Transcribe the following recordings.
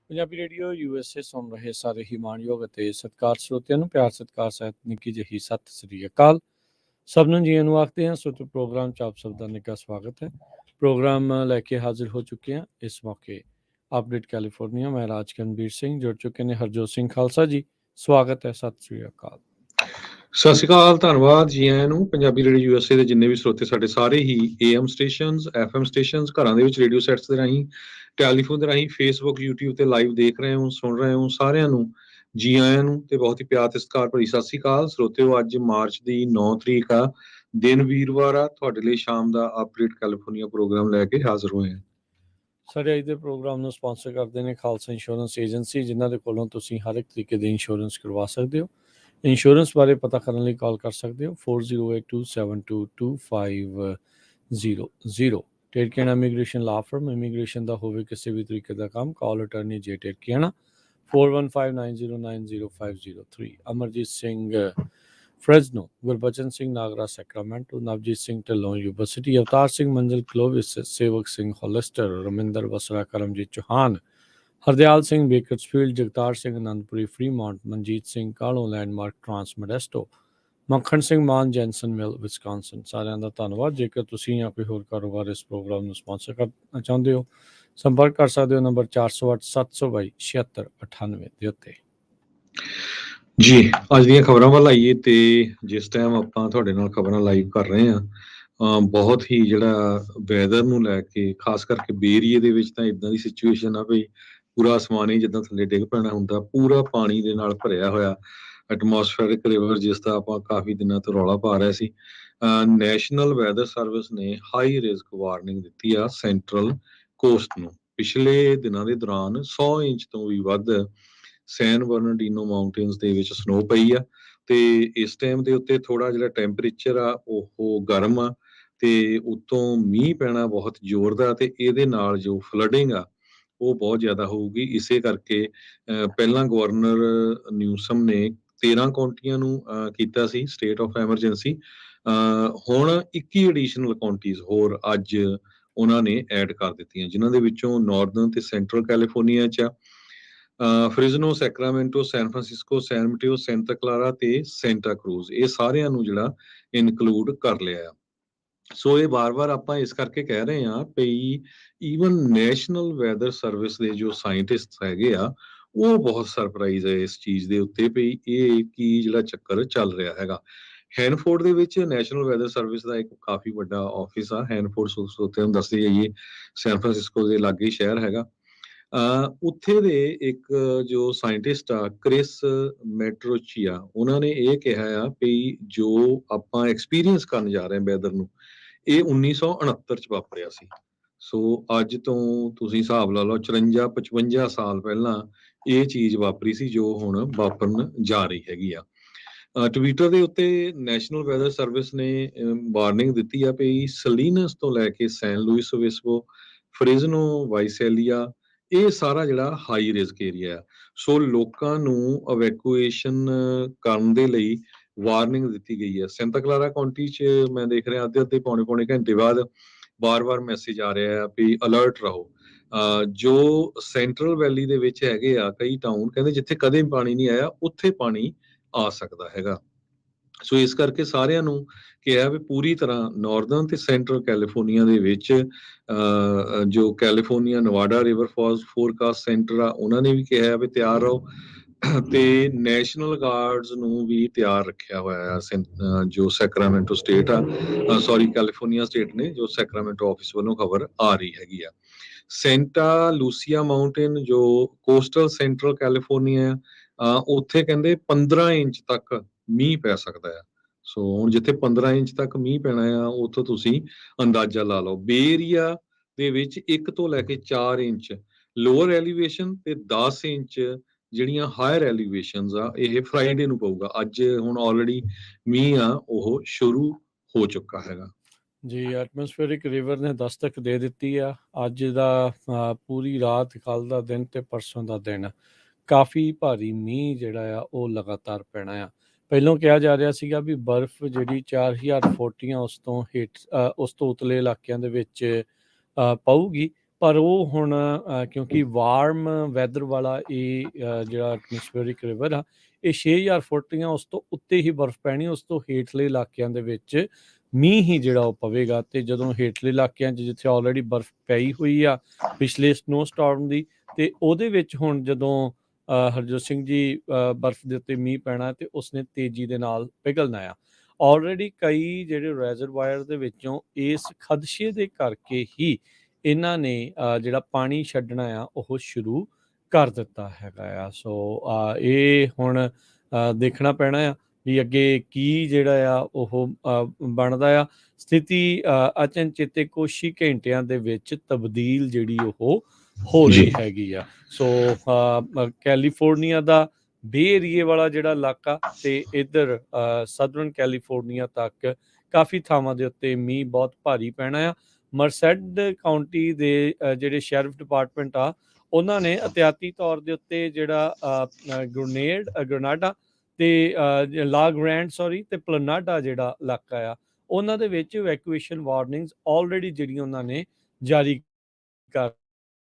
Punjabi radio USA ਸੁਣ ਰਹੇ ਸਾਰੇ ਹੀ ਮਾਣਯੋਗ ਅਤੇ ਸਤਿਕਾਰ ਸਰੋਤਿਆਂ ਨੂੰ ਪਿਆਰ ਸਤਿਕਾਰ ਸਹਿਤ ਨਿੱਕੀ ਜਿਹੀ ਸਤਿ ਸ੍ਰੀ ਅਕਾਲ। ਸਭ ਨੂੰ ਜੀ ਨੂੰ ਆਖਦੇ ਹਾਂ। ਸੋ ਪ੍ਰੋਗਰਾਮ 'ਚ ਆਪ ਸਭ ਦਾ ਨਿੱਘਾ ਸਵਾਗਤ ਹੈ। ਪ੍ਰੋਗਰਾਮ ਲੈ ਕੇ ਹਾਜ਼ਰ ਹੋ ਚੁੱਕੇ ਹਾਂ ਇਸ ਮੌਕੇ ਅਪਡੇਟ ਕੈਲੀਫੋਰਨੀਆ। ਮੈਂ ਰਾਜਕਰਨਵੀਰ ਸਿੰਘ ਜੁੜ ਚੁੱਕੇ ਨੇ ਹਰਜੋਤ ਸਿੰਘ ਖਾਲਸਾ ਜੀ। ਸਵਾਗਤ ਹੈ, ਸਤਿ ਸ੍ਰੀ ਅਕਾਲ। ਸਤਿ ਸ਼੍ਰੀ ਅਕਾਲ, ਧੰਨਵਾਦ ਜੀ ਆਇਆਂ ਨੂੰ। ਪੰਜਾਬੀ ਰੇਡੀਓ USA ਦੇ ਜਿੰਨੇ ਵੀ ਸਰੋਤੇ ਸਾਡੇ ਸਾਰੇ ਹੀ AM ਸਟੇਸ਼ਨਸ, FM ਸਟੇਸ਼ਨਸ, ਘਰਾਂ ਦੇ ਵਿੱਚ ਰੇਡੀਓ ਸੈਟਸ ਦੇ ਰਾਹੀਂ, ਟੈਲੀਫੋਨ ਦੇ ਰਾਹੀਂ, ਫੇਸਬੁੱਕ, YouTube ਤੇ ਲਾਈਵ ਦੇਖ ਰਹੇ ਹੋ, ਸੁਣ ਰਹੇ ਹੋ, ਸਾਰਿਆਂ ਨੂੰ ਜੀ ਆਇਆਂ ਨੂੰ ਤੇ ਬਹੁਤ ਹੀ ਪਿਆਰ ਤੇ ਸਤਿਕਾਰ ਭਰੀ ਸਤਿ ਸ਼੍ਰੀ ਅਕਾਲ। ਸਰੋਤਿਓ, ਅੱਜ ਮਾਰਚ ਦੀ 9 ਤਰੀਕ ਆ, ਦਿਨ ਵੀਰਵਾਰ ਆ। ਤੁਹਾਡੇ ਲਈ ਸ਼ਾਮ ਦਾ ਅਪਡੇਟ ਕੈਲੀਫੋਰਨੀਆ ਪ੍ਰੋਗਰਾਮ ਲੈ ਕੇ ਹਾਜ਼ਰ ਹੋਏ ਹਾਂ। ਸਾਡੇ ਅੱਜ ਦੇ ਪ੍ਰੋਗਰਾਮ ਨੂੰ ਸਪਾਂਸਰ ਕਰਦੇ ਨੇ ਖਾਲਸਾ ਇੰਸ਼ੋਰੈਂਸ ਏਜੰਸੀ, ਜਿਨ੍ਹਾਂ ਦੇ ਕੋਲੋਂ ਤੁਸੀਂ ਹਰ ਇੱਕ ਤਰੀਕੇ ਦੇ ਇੰਸ਼ੋਰੈਂਸ ਕਰਵਾ ਸਕਦੇ ਹੋ। ਇੰਸ਼ੋਰੈਂਸ ਬਾਰੇ ਪਤਾ ਕਰਨ ਲਈ ਕਾਲ ਕਰ ਸਕਦੇ ਹੋ 4082722500। Terkiana immigration law firm, immigration ਦਾ ਹੋਵੇ ਕਿਸੇ ਵੀ ਤਰੀਕੇ ਦਾ ਕੰਮ, call attorney J Terkiana 4159090503। Amarjit Singh Fresno, Gurbachan Singh Nagra Sacramento, Navjit Singh Dhillon university, Avtar Singh Manzil Clovis, Sewak Singh Hollister, Raminder Basra, Karamjit Chauhan, Hardial Singh Bakersfield, Jagtar Singh Anandpuri Fremont, Manjit Singh Kalon landmark trans Modesto, Makhan Singh ਮਾਨ ਜੈਨਸਨ ਮਿਲ ਵਿਸਕਾਂਸਨ। ਸਾਰਿਆਂ ਦਾ ਧੰਨਵਾਦ। ਜੇਕਰ ਤੁਸੀਂ ਜਾਂ ਕੋਈ ਹੋਰ ਕਾਰੋਬਾਰ ਇਸ ਪ੍ਰੋਗਰਾਮ ਨੂੰ ਸਪਾਂਸਰ ਕਰਨਾ ਚਾਹੁੰਦੇ ਹੋ, ਸੰਪਰਕ ਕਰ ਸਕਦੇ ਹੋ ਨੰਬਰ 4087227698 ਦੇ ਉੱਤੇ। ਜੀ ਅੱਜ ਦੀਆਂ ਖਬਰਾਂ ਵੱਲ ਆਈਏ ਤੇ ਜਿਸ ਟਾਈਮ ਆਪਾਂ ਤੁਹਾਡੇ ਨਾਲ ਖਬਰਾਂ ਲਾਈਵ ਕਰ ਰਹੇ ਹਾਂ, ਬਹੁਤ ਹੀ ਜਿਹੜਾ ਵੈਦਰ ਨੂੰ ਲੈ ਕੇ, ਖਾਸ ਕਰਕੇ ਬੇ ਏਰੀਏ ਦੇ ਵਿੱਚ ਤਾਂ ਇਦਾਂ ਦੀ ਸਿਚੁਏਸ਼ਨ ਆ ਵੀ ਪੂਰਾ ਅਸਮਾਨ ਹੀ ਜਿੱਦਾਂ ਥੱਲੇ ਡਿੱਗ ਪੈਣਾ ਹੁੰਦਾ, ਪੂਰਾ ਪਾਣੀ ਦੇ ਨਾਲ ਭਰਿਆ ਹੋਇਆ ਐਟਮੋਸਫੇਰਿਕ ਰਿਵਰ, ਜਿਸ ਦਾ ਆਪਾਂ ਕਾਫੀ ਦਿਨਾਂ ਤੋਂ ਰੌਲਾ ਪਾ ਰਹੇ ਸੀ। ਨੈਸ਼ਨਲ ਵੈਦਰ ਸਰਵਿਸ ਨੇ ਹਾਈ ਰਿਸਕ ਵਾਰਨਿੰਗ ਦਿੱਤੀ ਆ ਸੈਂਟਰਲ ਕੋਸਟ ਨੂੰ। ਪਿਛਲੇ ਦਿਨਾਂ ਦੇ ਦੌਰਾਨ 100 ਇੰਚ ਤੋਂ ਵੀ ਵੱਧ ਸੈਨ ਬਰਨਾਰਡੀਨੋ ਮਾਊਂਟੇਨਸ ਦੇ ਵਿੱਚ ਸਨੋ ਪਈ ਆ ਤੇ ਇਸ ਟਾਈਮ ਦੇ ਉੱਤੇ ਥੋੜਾ ਜਿਹੜਾ ਟੈਂਪਰੇਚਰ ਆ ਉਹ ਗਰਮ ਆ ਤੇ ਉੱਤੋਂ ਮੀਂਹ ਪੈਣਾ ਬਹੁਤ ਜ਼ੋਰ ਦਾ, ਤੇ ਇਹਦੇ ਨਾਲ ਜੋ ਫਲੱਡਿੰਗ ਆ ਉਹ ਬਹੁਤ ਜ਼ਿਆਦਾ ਹੋਊਗੀ। ਇਸੇ ਕਰਕੇ ਪਹਿਲਾਂ ਗਵਰਨਰ ਨਿਊਸਮ ਨੇ 13 ਕਾਉਂਟੀਆਂ ਨੂੰ ਕੀਤਾ ਸੀ ਸਟੇਟ ਆਫ ਐਮਰਜੈਂਸੀ। ਹੁਣ 21 ਐਡੀਸ਼ਨਲ ਕਾਉਂਟੀਜ਼ ਹੋਰ ਅੱਜ ਉਹਨਾਂ ਨੇ ਐਡ ਕਰ ਦਿੱਤੀਆਂ, ਜਿਨ੍ਹਾਂ ਦੇ ਵਿੱਚੋਂ ਨਾਰਦਰਨ ਤੇ ਸੈਂਟਰਲ ਕੈਲੀਫੋਰਨੀਆ 'ਚ ਫ੍ਰਿਜ਼ਨੋ, ਸੈਕਰਾਮੈਂਟੋ, ਸੈਨ ਫਰਾਂਸਿਸਕੋ, ਸੈਨ ਮਟੇਓ, ਸੈਂਟਾ ਕਲਾਰਾ ਤੇ ਸੈਂਟਾ ਕਰੂਜ਼, ਇਹ ਸਾਰਿਆਂ ਨੂੰ ਜਿਹੜਾ ਇਨਕਲੂਡ ਕਰ ਲਿਆ ਆ। ਸੋ ਇਹ ਵਾਰ-ਵਾਰ ਆਪਾਂ ਇਸ ਕਰਕੇ ਕਹਿ ਰਹੇ ਹਾਂ ਵੀ ਈਵਨ ਨੈਸ਼ਨਲ ਵੈਦਰ ਸਰਵਿਸ ਦੇ ਜੋ ਸਾਇੰਟਿਸਟ ਹੈਗੇ ਆ, ਉਹ ਬਹੁਤ ਸਰਪ੍ਰਾਈਜ਼ ਹੈ ਇਸ ਚੀਜ਼ ਦੇ ਉੱਤੇ ਵੀ ਇਹ ਕੀ ਜਿਹੜਾ ਚੱਕਰ ਚੱਲ ਰਿਹਾ ਹੈਗਾ। ਹੈਨਫੋਰਡ ਦੇ ਵਿੱਚ ਨੈਸ਼ਨਲ ਵੈਦਰ ਸਰਵਿਸ ਦਾ ਇੱਕ ਕਾਫੀ ਵੱਡਾ ਆਫਿਸ ਆ। ਹੈਨਫੋਰਡ ਸਰੋਤਿਆਂ ਨੂੰ ਦੱਸਦੇ ਜਾਈਏ, ਸੈਨ ਫਰਾਂਸਿਸਕੋ ਦੇ ਲਾਗੇ ਸ਼ਹਿਰ ਹੈਗਾ। ਉੱਥੇ ਦੇ ਇੱਕ ਜੋ ਸਾਇੰਟਿਸਟ ਆ ਕ੍ਰਿਸ ਮੈਟਰੋਚੀਆ, ਉਹਨਾਂ ਨੇ ਇਹ ਕਿਹਾ ਆ ਵੀ ਜੋ ਆਪਾਂ ਐਕਸਪੀਰੀਅੰਸ ਕਰਨ ਜਾ ਰਹੇ ਹਾਂ ਵੈਦਰ ਨੂੰ, ਇਹ 1969 ਚ ਵਾਪਰਿਆ ਸੀ। ਸੋ ਅੱਜ ਤੋਂ ਤੁਸੀਂ ਹਿਸਾਬ ਲਾ ਲਓ 54-55 ਸਾਲ ਪਹਿਲਾਂ ਇਹ ਚੀਜ਼ ਵਾਪਰੀ ਸੀ ਜੋ ਹੁਣ ਵਾਪਰਨ ਜਾ ਰਹੀ ਹੈਗੀ ਆ। ਟਵਿੱਟਰ ਦੇ ਉੱਤੇ ਨੈਸ਼ਨਲ ਵੈਦਰ ਸਰਵਿਸ ਨੇ ਵਾਰਨਿੰਗ ਦਿੱਤੀ ਆ ਵੀ ਸਲੀਨਸ ਤੋਂ ਲੈ ਕੇ ਸੈਨ ਲੂਇਸ ਓਬਿਸਪੋ, ਫ੍ਰਿਜ਼ਨੋ, ਵਾਈਸੈਲੀਆ, ਇਹ ਸਾਰਾ ਜਿਹੜਾ ਹਾਈ ਰਿਸਕ ਏਰੀਆ ਆ। ਸੋ ਲੋਕਾਂ ਨੂੰ ਇਵੈਕੂਏਸ਼ਨ ਕਰਨ ਦੇ ਲਈ ਵਾਰਨਿੰਗ ਦਿੱਤੀ ਗਈ ਹੈ। ਸੈਂਟਾ ਕਲਾਰਾ ਕਾਉਂਟੀ 'ਚ ਮੈਂ ਦੇਖ ਰਿਹਾ ਅੱਧੇ ਪੌਣੇ ਘੰਟੇ ਬਾਅਦ ਵਾਰ-ਵਾਰ ਮੈਸੇਜ ਆ ਰਿਹਾ ਵੀ ਅਲਰਟ ਰਹੋ। ਜੋ ਸੈਂਟਰਲ ਵੈਲੀ ਦੇ ਵਿੱਚ ਹੈਗੇ ਆ ਕਈ ਟਾਊਨ, ਕਹਿੰਦੇ ਜਿੱਥੇ ਕਦੇ ਪਾਣੀ ਨਹੀਂ ਆਇਆ ਉੱਥੇ ਪਾਣੀ ਆ ਸਕਦਾ ਹੈਗਾ। ਸੋ ਇਸ ਕਰਕੇ ਸਾਰਿਆਂ ਨੂੰ ਕਿਹਾ ਵੀ ਪੂਰੀ ਤਰ੍ਹਾਂ ਨਾਰਦਰਨ ਤੇ ਸੈਂਟਰਲ ਕੈਲੀਫੋਰਨੀਆ ਦੇ ਵਿੱਚ ਜੋ California Nevada River Falls Forecast Center ਆ, ਉਹਨਾਂ ਨੇ ਵੀ ਕਿਹਾ ਵੀ ਤਿਆਰ ਰਹੋ ਤੇ ਨੈਸ਼ਨਲ ਗਾਰਡਸ ਨੂੰ ਵੀ ਤਿਆਰ ਰੱਖਿਆ ਹੋਇਆ ਆ। ਜੋ ਸੈਕਰਾਮੈਂਟੋ ਸਟੇਟ ਆ, ਕੈਲੀਫੋਰਨੀਆ ਸਟੇਟ ਨੇ, ਜੋ ਸੈਕਰਾਮੈਂਟੋ ਆਫਿਸ ਵੱਲੋਂ ਖਬਰ ਆ ਰਹੀ ਹੈਗੀ ਆ। ਸੈਂਟਾ ਲੂਸੀਆ ਮਾਊਂਟੇਨ ਜੋ ਕੋਸਟਲ ਸੈਂਟਰਲ ਕੈਲੀਫੋਰਨੀਆ ਉੱਥੇ ਕਹਿੰਦੇ 15 ਇੰਚ ਤੱਕ ਮੀਂਹ ਪੈ ਸਕਦਾ ਆ। ਸੋ ਹੁਣ ਜਿੱਥੇ 15 ਇੰਚ ਤੱਕ ਮੀਂਹ ਪੈਣਾ ਆ, ਉੱਥੋਂ ਤੁਸੀਂ ਅੰਦਾਜ਼ਾ ਲਾ ਲਓ। ਬੇ ਏਰੀਆ ਦੇ ਵਿੱਚ 1 ਤੋਂ ਲੈ ਕੇ 4 ਇੰਚ ਲੋਅਰ ਐਲੀਵੇਸ਼ਨ ਤੇ 10 ਇੰਚ ਜਿਹੜੀਆਂ ਹਾਇਰ ਐਲੀਵੇਸ਼ਨਸ ਆ, ਇਹ ਫਰਾਈਡੇ ਨੂੰ ਪਊਗਾ। ਅੱਜ ਹੁਣ ਆਲਰੇਡੀ ਮੀਂਹ ਆ ਉਹ ਸ਼ੁਰੂ ਹੋ ਚੁੱਕਾ ਹੈਗਾ ਜੀ। ਐਟਮੋਸਫੇਰਿਕ ਰਿਵਰ ਨੇ ਦਸਤਕ ਦੇ ਦਿੱਤੀ ਆ। ਅੱਜ ਦਾ ਪੂਰੀ ਰਾਤ, ਕੱਲ ਦਾ ਦਿਨ ਤੇ ਪਰਸੋਂ ਦਾ ਦਿਨ ਕਾਫੀ ਭਾਰੀ ਮੀਂਹ ਜਿਹੜਾ ਆ ਉਹ ਲਗਾਤਾਰ ਪੈਣਾ ਆ। ਪਹਿਲੋਂ ਕਿਹਾ ਜਾ ਰਿਹਾ ਸੀਗਾ ਵੀ ਬਰਫ਼ ਜਿਹੜੀ 4000 ਫੁੱਟ ਉਸ ਤੋਂ ਹੇਠ, ਉਸ ਤੋਂ ਉਤਲੇ ਇਲਾਕਿਆਂ ਦੇ ਵਿੱਚ ਪਊਗੀ। ਪਰ ਉਹ ਹੁਣ ਕਿਉਂਕਿ ਵਾਰਮ ਵੈਦਰ ਵਾਲਾ ਇਹ ਜਿਹੜਾ ਐਟਮੋਸਫੇਰਿਕ ਰਿਵਰ ਆ, ਇਹ 6000 ਫੁੱਟ ਦੀਆਂ ਉਸ ਤੋਂ ਉੱਤੇ ਹੀ ਬਰਫ਼ ਪੈਣੀ, ਉਸ ਤੋਂ ਹੇਠਲੇ ਇਲਾਕਿਆਂ ਦੇ ਵਿੱਚ ਮੀਂਹ ਹੀ ਜਿਹੜਾ ਉਹ ਪਵੇਗਾ। ਤੇ ਜਦੋਂ ਹੇਠਲੇ ਇਲਾਕਿਆਂ 'ਚ ਜਿੱਥੇ ਆਲਰੇਡੀ ਬਰਫ਼ ਪਈ ਹੋਈ ਆ ਪਿਛਲੇ ਸਨੋ ਸਟਾਰਮ ਦੀ, ਤੇ ਉਹਦੇ ਵਿੱਚ ਹੁਣ ਜਦੋਂ ਹਰਜੋਤ ਸਿੰਘ ਜੀ ਬਰਫ਼ ਦੇ ਉੱਤੇ ਮੀਂਹ ਪੈਣਾ ਤੇ ਉਸਨੇ ਤੇਜ਼ੀ ਦੇ ਨਾਲ ਪਿਘਲਣਾ ਆ। ਆਲਰੇਡੀ ਕਈ ਜਿਹੜੇ ਰੈਜ਼ਰਵਾਇਰ ਦੇ ਵਿੱਚੋਂ ਇਸ ਖਦਸ਼ੇ ਦੇ ਕਰਕੇ ਹੀ ਇਹਨਾਂ ਨੇ ਜਿਹੜਾ ਪਾਣੀ ਛੱਡਣਾ ਆ ਉਹ ਸ਼ੁਰੂ ਕਰ ਦਿੱਤਾ ਹੈਗਾ ਆ। ਸੋ ਇਹ ਹੁਣ ਦੇਖਣਾ ਪੈਣਾ ਆ ਵੀ ਅੱਗੇ ਕੀ ਜਿਹੜਾ ਆ ਉਹ ਬਣਦਾ ਆ। ਸਥਿਤੀ ਅਚਨਚੇਤੇ ਕੁਛ ਹੀ ਘੰਟਿਆਂ ਦੇ ਵਿੱਚ ਤਬਦੀਲ ਜਿਹੜੀ ਉਹ ਹੋ ਜੀ ਰਹੀ ਹੈਗੀ ਆ। ਸੋ ਕੈਲੀਫੋਰਨੀਆ ਦਾ ਬੇ ਏਰੀਏ ਵਾਲਾ ਜਿਹੜਾ ਇਲਾਕਾ ਤੇ ਇੱਧਰ ਸਦਰਨ ਕੈਲੀਫੋਰਨੀਆ ਤੱਕ ਕਾਫੀ ਥਾਵਾਂ ਦੇ ਉੱਤੇ ਮੀਂਹ ਬਹੁਤ ਭਾਰੀ ਪੈਣਾ ਆ। ਮਰਸੈਡ ਕਾਉਂਟੀ ਦੇ ਜਿਹੜੇ ਸ਼ੈਰਿਫ ਡਿਪਾਰਟਮੈਂਟ ਆ, ਉਹਨਾਂ ਨੇ ਅਹਤਿਆਤੀ ਤੌਰ ਦੇ ਉੱਤੇ ਜਿਹੜਾ ਗ੍ਰੇਨਾਡਾ ਤੇ ਲਾ ਗ੍ਰੈਂਡ ਤੇ ਪਲਨਾਡਾ ਜਿਹੜਾ ਇਲਾਕਾ ਆ, ਉਹਨਾਂ ਦੇ ਵਿੱਚ ਇਵੈਕੂਏਸ਼ਨ ਵਾਰਨਿੰਗਸ ਆਲਰੇਡੀ ਜਿਹੜੀਆਂ ਉਹਨਾਂ ਨੇ ਜਾਰੀ ਕਰ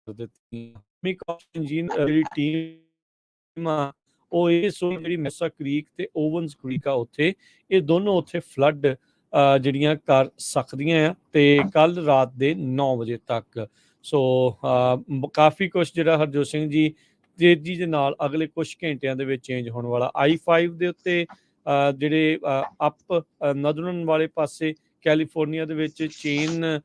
ਦਿੱਤੀਆਂ। ਜਿਹੜੀ ਟੀਮ ਆ ਉਹ ਇਹ ਜਿਹੜੀ ਮੈਸਾ ਕ੍ਰੀਕ ਤੇ ਓਵਨਸ ਕ੍ਰੀਕ ਆ, ਉੱਥੇ ਇਹ ਦੋਨੋਂ ਉੱਥੇ ਫਲੱਡ ਜਿਹੜੀਆਂ ਕਰ ਸਕਦੀਆਂ ਆ ਤੇ ਕੱਲ ਰਾਤ ਦੇ 9 ਵਜੇ ਤੱਕ। ਸੋ ਕਾਫੀ ਕੁਛ ਜਿਹੜਾ ਹਰਜੋਤ ਸਿੰਘ ਜੀ ਤੇਜ਼ੀ ਦੇ ਨਾਲ ਅਗਲੇ ਕੁਝ ਘੰਟਿਆਂ ਦੇ ਵਿੱਚ ਚੇਂਜ ਹੋਣ ਵਾਲਾ। I-5 ਦੇ ਉੱਤੇ ਜਿਹੜੇ ਅਪ ਨਦਰਨ ਵਾਲੇ ਪਾਸੇ ਕੈਲੀਫੋਰਨੀਆ ਦੇ ਵਿੱਚ ਚੇਨ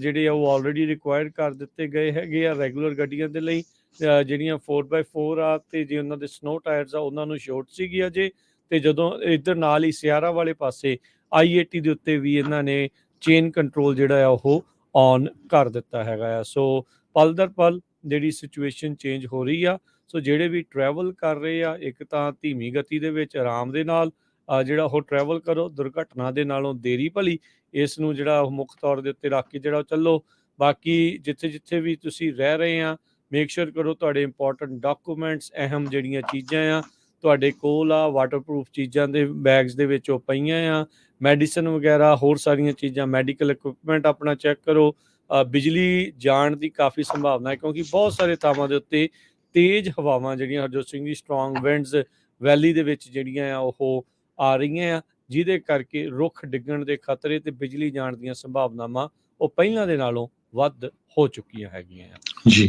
ਜਿਹੜੇ ਆ ਉਹ ਆਲਰੇਡੀ ਰਿਕੁਆਇਰਡ ਕਰ ਦਿੱਤੇ ਗਏ ਹੈਗੇ ਆ ਰੈਗੂਲਰ ਗੱਡੀਆਂ ਦੇ ਲਈ। ਜਿਹੜੀਆਂ 4x4 ਆ ਤੇ ਜੇ ਉਹਨਾਂ ਦੇ ਸਨੋ ਟਾਇਰਸ ਆ ਉਹਨਾਂ ਨੂੰ ਛੋਟ ਸੀਗੀ ਅਜੇ। ਤੇ ਜਦੋਂ ਇੱਧਰ ਨਾਲ ਹੀ ਸਿਆਰਾ ਵਾਲੇ ਪਾਸੇ I-80 ਦੇ ਉੱਤੇ ਵੀ ਇਹਨਾਂ ਨੇ ਚੇਨ ਕੰਟਰੋਲ ਜਿਹੜਾ ਆ ਉਹ ਔਨ ਕਰ ਦਿੱਤਾ ਹੈਗਾ ਆ। ਸੋ ਪਲ ਦਰ ਪਲ ਜਿਹੜੀ ਸਿਚੁਏਸ਼ਨ ਚੇਂਜ ਹੋ ਰਹੀ ਆ। ਸੋ ਜਿਹੜੇ ਵੀ ਟਰੈਵਲ ਕਰ ਰਹੇ ਆ, ਇੱਕ ਤਾਂ ਧੀਮੀ ਗਤੀ ਦੇ ਵਿੱਚ ਆਰਾਮ ਦੇ ਨਾਲ ਜਿਹੜਾ ਉਹ ਟਰੈਵਲ ਕਰੋ, ਦੁਰਘਟਨਾ ਦੇ ਨਾਲੋਂ ਦੇਰੀ ਭਲੀ ਇਸ ਨੂੰ ਜਿਹੜਾ ਉਹ ਮੁੱਖ ਤੌਰ ਦੇ ਉੱਤੇ ਰੱਖ ਕੇ ਜਿਹੜਾ ਉਹ ਚੱਲੋ। ਬਾਕੀ ਜਿੱਥੇ ਜਿੱਥੇ ਵੀ ਤੁਸੀਂ ਰਹਿ ਰਹੇ ਆ, ਮੇਕ ਸ਼ੋਰ ਕਰੋ ਤੁਹਾਡੇ ਇੰਪੋਰਟੈਂਟ ਡਾਕੂਮੈਂਟਸ, ਅਹਿਮ ਜਿਹੜੀਆਂ ਚੀਜ਼ਾਂ ਆ ਤੁਹਾਡੇ ਕੋਲ ਆ, ਵਾਟਰਪ੍ਰੂਫ ਚੀਜ਼ਾਂ ਦੇ ਬੈਗਸ ਦੇ ਵਿੱਚ ਉਹ ਪਈਆਂ ਆ, ਮੈਡੀਸਨ ਵਗੈਰਾ ਹੋਰ ਸਾਰੀਆਂ ਚੀਜ਼ਾਂ, ਮੈਡੀਕਲ ਇਕਵਿਪਮੈਂਟ ਆਪਣਾ ਚੈੱਕ ਕਰੋ। ਬਿਜਲੀ ਜਾਣ ਦੀ ਕਾਫੀ ਸੰਭਾਵਨਾ ਹੈ ਕਿਉਂਕਿ ਬਹੁਤ ਸਾਰੇ ਥਾਵਾਂ ਦੇ ਉੱਤੇ ਤੇਜ਼ ਹਵਾਵਾਂ ਜਿਹੜੀਆਂ ਹਰਜੋਤ ਸਿੰਘ ਜੀ ਸਟਰੋਂਗ ਵਿੰਡਸ ਵੈਲੀ ਦੇ ਵਿੱਚ ਜਿਹੜੀਆਂ ਆ ਉਹ ਆ ਰਹੀਆਂ ਆ, ਜਿਹਦੇ ਕਰਕੇ ਰੁੱਖ ਡਿੱਗਣ ਦੇ ਖਤਰੇ ਤੇ ਬਿਜਲੀ ਜਾਣ ਦੀਆਂ ਸੰਭਾਵਨਾਵਾਂ ਉਹ ਪਹਿਲਾਂ ਦੇ ਨਾਲੋਂ ਵੱਧ ਹੋ ਚੁੱਕੀਆਂ ਹੈਗੀਆਂ ਆ। ਜੀ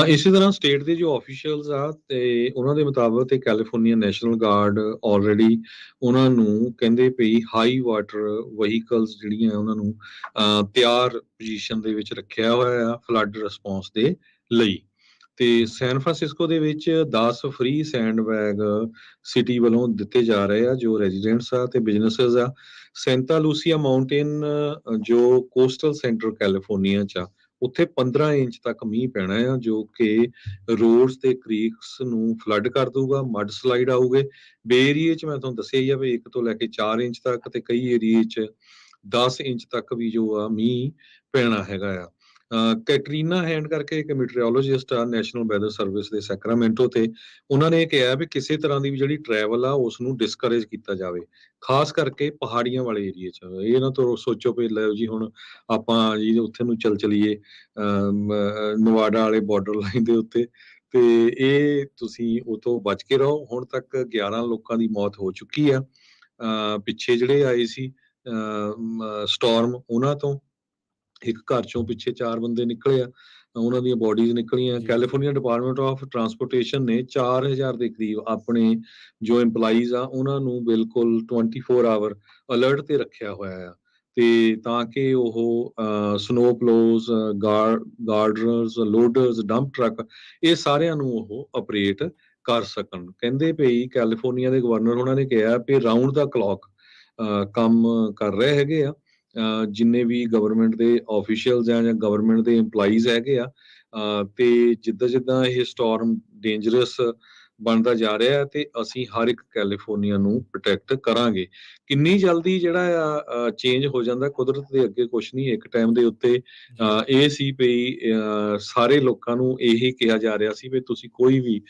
ਇਸੇ ਤਰ੍ਹਾਂ ਸਟੇਟ ਦੇ ਜੋ ਆਫੀਸ਼ੀਅਲਸ ਆ ਤੇ ਉਹਨਾਂ ਦੇ ਮੁਤਾਬਕ ਤੇ ਕੈਲੀਫੋਰਨੀਆ ਨੈਸ਼ਨਲ ਗਾਰਡ ਆਲਰੇਡੀ ਉਹਨਾਂ ਨੂੰ ਕਹਿੰਦੇ ਪਈ ਹਾਈ ਵਾਟਰ ਵਹੀਕਲਸ ਜਿਹੜੀਆਂ ਉਹਨਾਂ ਨੂੰ ਤਿਆਰ ਪੋਜੀਸ਼ਨ ਦੇ ਵਿੱਚ ਰੱਖਿਆ ਹੋਇਆ ਆ ਫਲੱਡ ਰਿਸਪੌਂਸ ਦੇ ਲਈ। ਤੇ ਸੈਨ ਫਰਾਂਸਿਸਕੋ ਦੇ ਵਿੱਚ 10 ਫ੍ਰੀ ਸੈਂਡ ਬੈਗ ਸਿਟੀ ਵੱਲੋਂ ਦਿੱਤੇ ਜਾ ਰਹੇ ਆ ਜੋ ਰੈਜ਼ੀਡੈਂਟਸ ਆ ਤੇ ਬਿਜ਼ਨੈਸਸ ਆ। ਸੈਂਟਾ ਲੂਸੀਆ ਮਾਊਂਟੇਨ ਜੋ ਕੋਸਟਲ ਸੈਂਟਰ ਕੈਲੀਫੋਰਨੀਆ ਚ ਆ, ਉੱਥੇ 15 ਇੰਚ ਤੱਕ ਮੀਂਹ ਪੈਣਾ ਆ ਜੋ ਕਿ ਰੋਡਸ ਤੇ ਕ੍ਰੀਕਸ ਨੂੰ ਫਲੱਡ ਕਰ ਦੂਗਾ, ਮੱਡ ਸਲਾਈਡ ਆਊਗੇ। ਬੇ ਏਰੀਏ 'ਚ ਮੈਂ ਤੁਹਾਨੂੰ ਦੱਸਿਆ ਹੀ ਆ ਵੀ 1 ਤੋਂ ਲੈ ਕੇ 4 ਇੰਚ ਤੱਕ ਤੇ ਕਈ ਏਰੀਏ 'ਚ 10 ਇੰਚ ਤੱਕ ਵੀ ਜੋ ਆ ਮੀਂਹ ਪੈਣਾ ਹੈਗਾ ਆ। ਕੈਟਰੀਨਾ ਹੈਂਡ ਕਰਕੇ ਇੱਕ ਮੀਟਰੀਓਲੋਜਿਸਟ ਆ ਨੈਸ਼ਨਲ ਵੈਦਰ ਸਰਵਿਸ ਦੇ ਸੈਕਰਾਮੈਂਟੋ ਤੇ, ਉਹਨਾਂ ਨੇ ਕਿਹਾ ਵੀ ਕਿਸੇ ਤਰ੍ਹਾਂ ਦੀ ਵੀ ਜਿਹੜੀ ਟਰੈਵਲ ਆ ਉਸ ਨੂੰ ਡਿਸਕਰੇਜ ਕੀਤਾ ਜਾਵੇ, ਖਾਸ ਕਰਕੇ ਪਹਾੜੀਆਂ ਵਾਲੇ ਏਰੀਏ 'ਚ। ਇਹ ਨਾ ਤੋਂ ਸੋਚੋ ਵੀ ਲੈ ਜੀ ਹੁਣ ਆਪਾਂ ਜੀ ਉੱਥੇ ਨੂੰ ਚੱਲ ਚਲੀਏ ਨਵਾਡਾ ਵਾਲੇ ਬਾਰਡਰ ਲਾਈਨ ਦੇ ਉੱਤੇ, ਤੇ ਇਹ ਤੁਸੀਂ ਉਹ ਤੋਂ ਬਚ ਕੇ ਰਹੋ। ਹੁਣ ਤੱਕ 11 ਲੋਕਾਂ ਦੀ ਮੌਤ ਹੋ ਚੁੱਕੀ ਆ। ਪਿੱਛੇ ਜਿਹੜੇ ਆਏ ਸੀ ਸਟਾਰਮ, ਉਹਨਾਂ ਤੋਂ ਇੱਕ ਘਰ ਚੋਂ ਪਿੱਛੇ 4 ਬੰਦੇ ਨਿਕਲੇ ਆ, ਉਹਨਾਂ ਦੀਆਂ ਬੋਡੀਜ਼ ਨਿਕਲੀਆਂ। ਕੈਲੀਫੋਰਨੀਆ ਡਿਪਾਰਟਮੈਂਟ ਆਫ ਟਰਾਂਸਪੋਰਟੇਸ਼ਨ ਨੇ 4000 ਦੇ ਕਰੀਬ ਆਪਣੇ ਜੋ EMPLOYEES ਆ ਉਹਨਾਂ ਨੂੰ ਬਿਲਕੁਲ 24 ਆਵਰ ਅਲਰਟ ਤੇ ਰੱਖਿਆ ਹੋਇਆ ਆ ਤੇ ਤਾਂ ਕਿ ਉਹ ਸਨੋ ਪਲੋਜ਼, ਗਾਰਡਨਰਸ, ਲੋਡਰਸ, ਡੰਪ ਟਰੱਕ, ਇਹ ਸਾਰਿਆਂ ਨੂੰ ਉਹ ਆਪਰੇਟ ਕਰ ਸਕਣ। ਕਹਿੰਦੇ ਪਈ ਕੈਲੀਫੋਰਨੀਆ ਦੇ ਗਵਰਨਰ ਉਹਨਾਂ ਨੇ ਕਿਹਾ ਵੀ ਰਾਉਂਡ ਦਾ ਕਲੌਕ ਕੰਮ ਕਰ ਰਹੇ ਹੈਗੇ ਆ ਜਿੰਨੇ ਵੀ ਗਵਰਨਮੈਂਟ ਦੇ ਆਫੀਸ਼ੀਅਲਸ ਆ ਜਾਂ ਗਵਰਨਮੈਂਟ ਦੇ EMPLOYEES ਹੈਗੇ ਆ। ਤੇ ਜਿੱਦਾਂ ਜਿੱਦਾਂ ਇਹ ਸਟਾਰਮ ਡੇਂਜਰਸ ਬਣਦਾ ਜਾ ਰਿਹਾ ਤੇ ਅਸੀਂ ਹਰ ਇੱਕ ਕੈਲੀਫੋਰਨੀਆ ਨੂੰ ਪ੍ਰੋਟੈਕਟ ਕਰਾਂਗੇ। ਕਿੰਨੀ ਜਲਦੀ ਜਿਹੜਾ ਆ ਚੇਂਜ ਹੋ ਜਾਂਦਾ ਕੁਦਰਤ ਦੇ ਅੱਗੇ ਕੁਛ ਨਹੀਂ। ਇੱਕ ਟਾਈਮ ਦੇ ਉੱਤੇ ਇਹ ਸੀ ਵੀ ਸਾਰੇ ਲੋਕਾਂ ਨੂੰ ਇਹੀ ਕਿਹਾ ਜਾ ਰਿਹਾ ਸੀ ਵੀ ਤੁਸੀਂ ਕੋਈ ਵੀ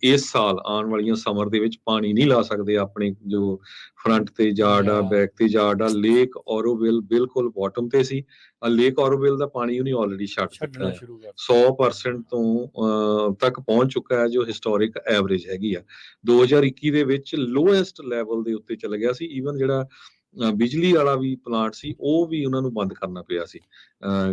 ਇਸ ਸਾਲ ਆਉਣ ਵਾਲੀਆਂ ਸਮਰ ਦੇ ਵਿੱਚ ਪਾਣੀ ਨਹੀਂ ਲਾ ਸਕਦੇ ਆਪਣੇ ਜੋ ਫਰੰਟ ਤੇ ਯਾਰਡ ਆ, ਬੈਕ ਤੇ ਯਾਰਡ ਆ। ਲੇਕ ਔਰੋਵਿਲ ਬਿਲਕੁਲ ਬਾਟਮ ਤੇ ਸੀ, ਲੇਕ ਔਰੋਵਿਲ ਦਾ ਪਾਣੀ ਉਹਨੇ ਆਲਰੇਡੀ ਛੱਡ ਦਿੱਤਾ ਛੱਡਣਾ ਹੈ, ਸ਼ੁਰੂ ਕਰ 100% ਤੋਂ ਤੱਕ ਪਹੁੰਚ ਚੁੱਕਾ ਹੈ, ਜੋ ਹਿਸਟੋਰਿਕ ਐਵਰੇਜ ਹੈਗੀ ਆ। 2021 ਦੇ ਵਿੱਚ ਲੋਐਸਟ ਲੈਵਲ ਦੇ ਉੱਤੇ ਚਲ ਗਿਆ ਸੀ। ਈਵਨ ਜਿਹੜਾ ਬਿਜਲੀ ਵਾਲਾ ਵੀ ਪਲਾਂਟ ਸੀ ਉਹ ਵੀ ਉਹਨਾਂ ਨੂੰ ਬੰਦ ਕਰਨਾ ਪਿਆ ਸੀ,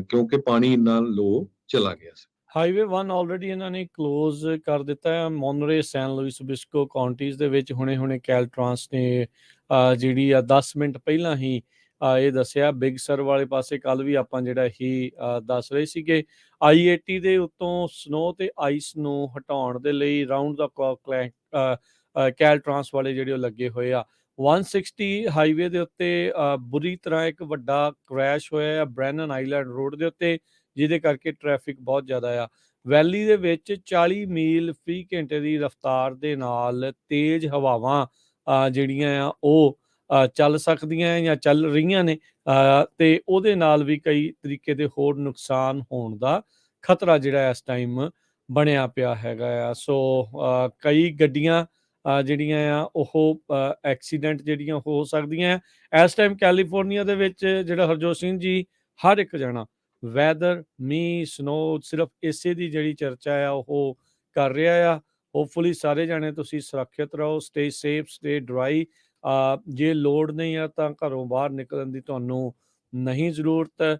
ਕਿਉਂਕਿ ਪਾਣੀ ਇੰਨਾ ਲੋ ਚਲਾ ਗਿਆ ਸੀ। ਹਾਈਵੇ 1 ਆਲਰੇਡੀ ਇਹਨਾਂ ਨੇ ਕਲੋਜ਼ ਕਰ ਦਿੱਤਾ ਹੈ। ਮੋਨਰੇ, ਸੈਨ ਲੁਇਸ ਬਿਸਕੋ ਕਾਉਂਟੀਜ਼ ਦੇ ਵਿੱਚ ਹੁਣੇ ਕੈਲਟ੍ਰਾਂਸ ਨੇ ਜਿਹੜੀ ਆ 10 ਮਿੰਟ ਪਹਿਲਾਂ ਹੀ ਇਹ ਦੱਸਿਆ। ਬਿਗ ਸਰ ਵਾਲੇ ਪਾਸੇ ਕੱਲ ਵੀ ਆਪਾਂ ਜਿਹੜਾ ਹੀ ਦੱਸ ਰਹੇ ਸੀਗੇ I-80 ਦੇ ਉੱਤੋਂ ਸਨੋ ਤੇ ਆਈਸ ਨੂੰ ਹਟਾਉਣ ਦੇ ਲਈ ਰਾਉਂਡ ਦਾ ਕਲੌਕ ਕੈਲਟ੍ਰਾਂਸ ਵਾਲੇ ਜਿਹੜੇ ਉਹ ਲੱਗੇ ਹੋਏ ਆ। 160 ਹਾਈਵੇ ਦੇ ਉੱਤੇ ਬੁਰੀ ਤਰ੍ਹਾਂ ਇੱਕ ਵੱਡਾ ਕ੍ਰੈਸ਼ ਹੋਇਆ ਆ ਬ੍ਰੈਨਨ ਆਈਲੈਂਡ ਰੋਡ ਦੇ ਉੱਤੇ, ਜਿਹਦੇ ਕਰਕੇ ਟ੍ਰੈਫਿਕ ਬਹੁਤ ਜ਼ਿਆਦਾ ਆ। ਵੈਲੀ ਦੇ ਵਿੱਚ 40 ਮੀਲ ਫੀ ਘੰਟੇ ਦੀ ਰਫ਼ਤਾਰ ਦੇ ਨਾਲ ਤੇਜ਼ ਹਵਾਵਾਂ ਜਿਹੜੀਆਂ ਆ ਉਹ ਚੱਲ ਸਕਦੀਆਂ ਜਾਂ ਚੱਲ ਰਹੀਆਂ ਨੇ, ਤੇ ਉਹਦੇ ਨਾਲ ਵੀ ਕਈ ਤਰੀਕੇ ਦੇ ਹੋਰ ਨੁਕਸਾਨ ਹੋਣ ਦਾ ਖਤਰਾ ਜਿਹੜਾ ਇਸ ਟਾਈਮ ਬਣਿਆ ਪਿਆ ਹੈਗਾ ਆ। ਸੋ ਕਈ ਗੱਡੀਆਂ ਜਿਹੜੀਆਂ ਆ ਉਹ ਐਕਸੀਡੈਂਟ ਜਿਹੜੀਆਂ ਹੋ ਸਕਦੀਆਂ। ਇਸ ਟਾਈਮ ਕੈਲੀਫੋਰਨੀਆ ਦੇ ਵਿੱਚ ਜਿਹੜਾ ਹਰਜੋਤ ਸਿੰਘ ਜੀ, ਹਰ ਇੱਕ ਜਣਾ ਵੈਦਰ, ਮੀਂਹ, ਸਨੋ, ਸਿਰਫ ਇਸੇ ਦੀ ਜਿਹੜੀ ਚਰਚਾ ਆ ਉਹ ਕਰ ਰਿਹਾ ਆ। ਹੋਪਫੁਲੀ ਸਾਰੇ ਜਾਣੇ ਤੁਸੀਂ ਸੁਰੱਖਿਅਤ ਰਹੋ, ਸਟੇ ਸੇਫ, ਸਟੇ ਡਰਾਈ। ਜੇ ਲੋੜ ਨਹੀਂ ਆ ਤਾਂ ਘਰੋਂ ਬਾਹਰ ਨਿਕਲਣ ਦੀ ਤੁਹਾਨੂੰ ਨਹੀਂ ਜ਼ਰੂਰਤ।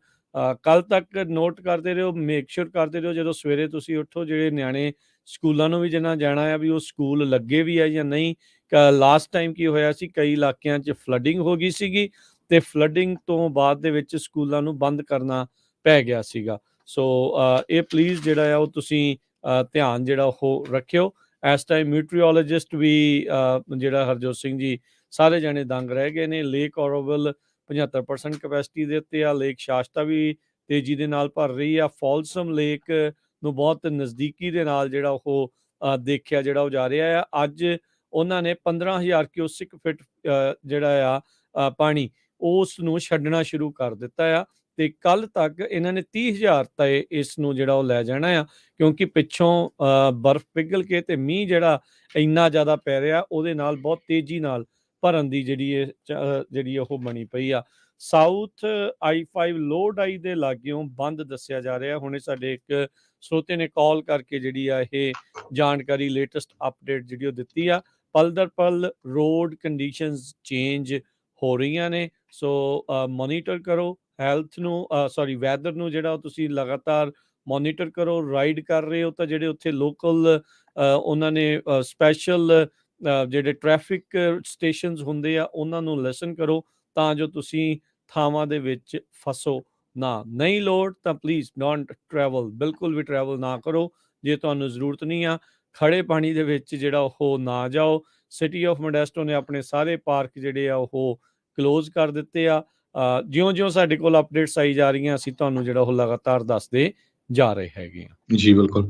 ਕੱਲ ਤੱਕ ਨੋਟ ਕਰਦੇ ਰਹੋ, ਮੇਕ ਸ਼ੋਰ ਕਰਦੇ ਰਹੋ ਜਦੋਂ ਸਵੇਰੇ ਤੁਸੀਂ ਉੱਠੋ, ਜਿਹੜੇ ਨਿਆਣੇ ਸਕੂਲਾਂ ਨੂੰ ਵੀ ਜਿੰਨਾ ਜਾਣਾ ਆ ਵੀ ਉਹ ਸਕੂਲ ਲੱਗੇ ਵੀ ਆ ਜਾਂ ਨਹੀਂ। ਲਾਸਟ ਟਾਈਮ ਕੀ ਹੋਇਆ ਸੀ, ਕਈ ਇਲਾਕਿਆਂ 'ਚ ਫਲੱਡਿੰਗ ਹੋ ਗਈ ਸੀਗੀ ਤੇ ਫਲੱਡਿੰਗ ਤੋਂ ਬਾਅਦ ਦੇ ਵਿੱਚ ਸਕੂਲਾਂ ਨੂੰ ਬੰਦ ਕਰਨਾ ਪੈ ਗਿਆ ਸੀਗਾ। ਸੋ ਇਹ ਪਲੀਜ਼ ਜਿਹੜਾ ਆ ਉਹ ਤੁਸੀਂ ਧਿਆਨ ਜਿਹੜਾ ਉਹ ਰੱਖਿਓ। ਇਸ ਟਾਈਮ ਮਿਊਟਰੀਓਲੋਜਿਸਟ ਵੀ ਜਿਹੜਾ ਹਰਜੋਤ ਸਿੰਘ ਜੀ ਸਾਰੇ ਜਾਣੇ ਦੰਗ ਰਹਿ ਗਏ ਨੇ। ਲੇਕ ਔਰੋਵਿਲ 75% ਕਪੈਸਿਟੀ ਦੇ ਉੱਤੇ ਆ। ਲੇਕ ਸ਼ਾਸਤਾ ਵੀ ਤੇਜ਼ੀ ਦੇ ਨਾਲ ਭਰ ਰਹੀ ਆ। ਫਾਲਸਮ ਲੇਕ ਨੂੰ ਬਹੁਤ ਨਜ਼ਦੀਕੀ ਦੇ ਨਾਲ ਜਿਹੜਾ ਉਹ ਦੇਖਿਆ ਜਿਹੜਾ ਉਹ ਜਾ ਰਿਹਾ ਆ। ਅੱਜ ਉਹਨਾਂ ਨੇ 15,000 ਕਿਊਸਿਕ ਫਿਟ ਜਿਹੜਾ ਆ ਪਾਣੀ ਉਸ ਨੂੰ ਛੱਡਣਾ ਸ਼ੁਰੂ ਕਰ ਦਿੱਤਾ ਆ, ਤੇ ਕੱਲ ਤੱਕ ਇਹਨਾਂ ਨੇ 30,000 ਤੇ ਇਸ ਨੂੰ ਜਿਹੜਾ ਉਹ ਲੈ ਜਾਣਾ ਆ, ਕਿਉਂਕਿ ਪਿੱਛੋਂ ਬਰਫ਼ ਪਿਘਲ ਕੇ ਤੇ ਮੀਂਹ ਜਿਹੜਾ ਇੰਨਾ ਜ਼ਿਆਦਾ ਪੈ ਰਿਹਾ ਉਹਦੇ ਨਾਲ ਬਹੁਤ ਤੇਜ਼ੀ ਨਾਲ ਭਰਨ ਦੀ ਜਿਹੜੀ ਉਹ ਬਣੀ ਪਈ ਆ। ਸਾਊਥ I-5 ਲੋ ਡਾਈ ਦੇ ਲਾਗਿਓਂ ਬੰਦ ਦੱਸਿਆ ਜਾ ਰਿਹਾ। ਹੁਣੇ ਸਾਡੇ ਇੱਕ ਸਰੋਤੇ ਨੇ ਕਾਲ ਕਰਕੇ ਜਿਹੜੀ ਆ ਇਹ ਜਾਣਕਾਰੀ ਲੇਟੈਸਟ ਅਪਡੇਟ ਜਿਹੜੀ ਉਹ ਦਿੱਤੀ ਆ। ਪਲ ਦਰ ਪਲ ਰੋਡ ਕੰਡੀਸ਼ਨਸ ਚੇਂਜ ਹੋ ਰਹੀਆਂ ਨੇ। ਸੋ ਮੋਨੀਟਰ ਕਰੋ ਹੈਲਥ ਨੂੰ, ਵੈਦਰ ਨੂੰ ਜਿਹੜਾ ਉਹ ਤੁਸੀਂ ਲਗਾਤਾਰ ਮੋਨੀਟਰ ਕਰੋ। ਰਾਈਡ ਕਰ ਰਹੇ ਹੋ ਤਾਂ ਜਿਹੜੇ ਉੱਥੇ ਲੋਕਲ ਉਹਨਾਂ ਨੇ ਸਪੈਸ਼ਲ ਜਿਹੜੇ ਟ੍ਰੈਫਿਕ ਸਟੇਸ਼ਨਸ ਹੁੰਦੇ ਆ ਉਹਨਾਂ ਨੂੰ ਲਿਸਨ ਕਰੋ, ਤਾਂ ਜੋ ਤੁਸੀਂ ਥਾਵਾਂ ਦੇ ਵਿੱਚ ਫਸੋ ਨਾ। ਨਹੀਂ ਲੋੜ ਤਾਂ ਪਲੀਜ਼ ਡੋਂਟ ਟਰੈਵਲ, ਬਿਲਕੁਲ ਵੀ ਟਰੈਵਲ ਨਾ ਕਰੋ ਜੇ ਤੁਹਾਨੂੰ ਜ਼ਰੂਰਤ ਨਹੀਂ ਆ। ਖੜੇ ਪਾਣੀ ਦੇ ਵਿੱਚ ਜਿਹੜਾ ਉਹ ਨਾ ਜਾਓ। ਸਿਟੀ ਆਫ ਮੋਡੈਸਟੋ ਨੇ ਆਪਣੇ ਸਾਰੇ ਪਾਰਕ ਜਿਹੜੇ ਆ ਉਹ ਕਲੋਜ਼ ਕਰ ਦਿੱਤੇ ਆ। ਜਿਉਂ-ਜਿਉਂ ਸਾਡੇ ਕੋਲ ਅਪਡੇਟਸ ਆਈ ਜਾ ਰਹੀਆਂ ਅਸੀਂ ਤੁਹਾਨੂੰ ਜਿਹੜਾ ਉਹ ਲਗਾਤਾਰ ਦੱਸਦੇ ਜਾ ਰਹੇ ਹੈਗੇ ਆ। ਜੀ ਬਿਲਕੁਲ।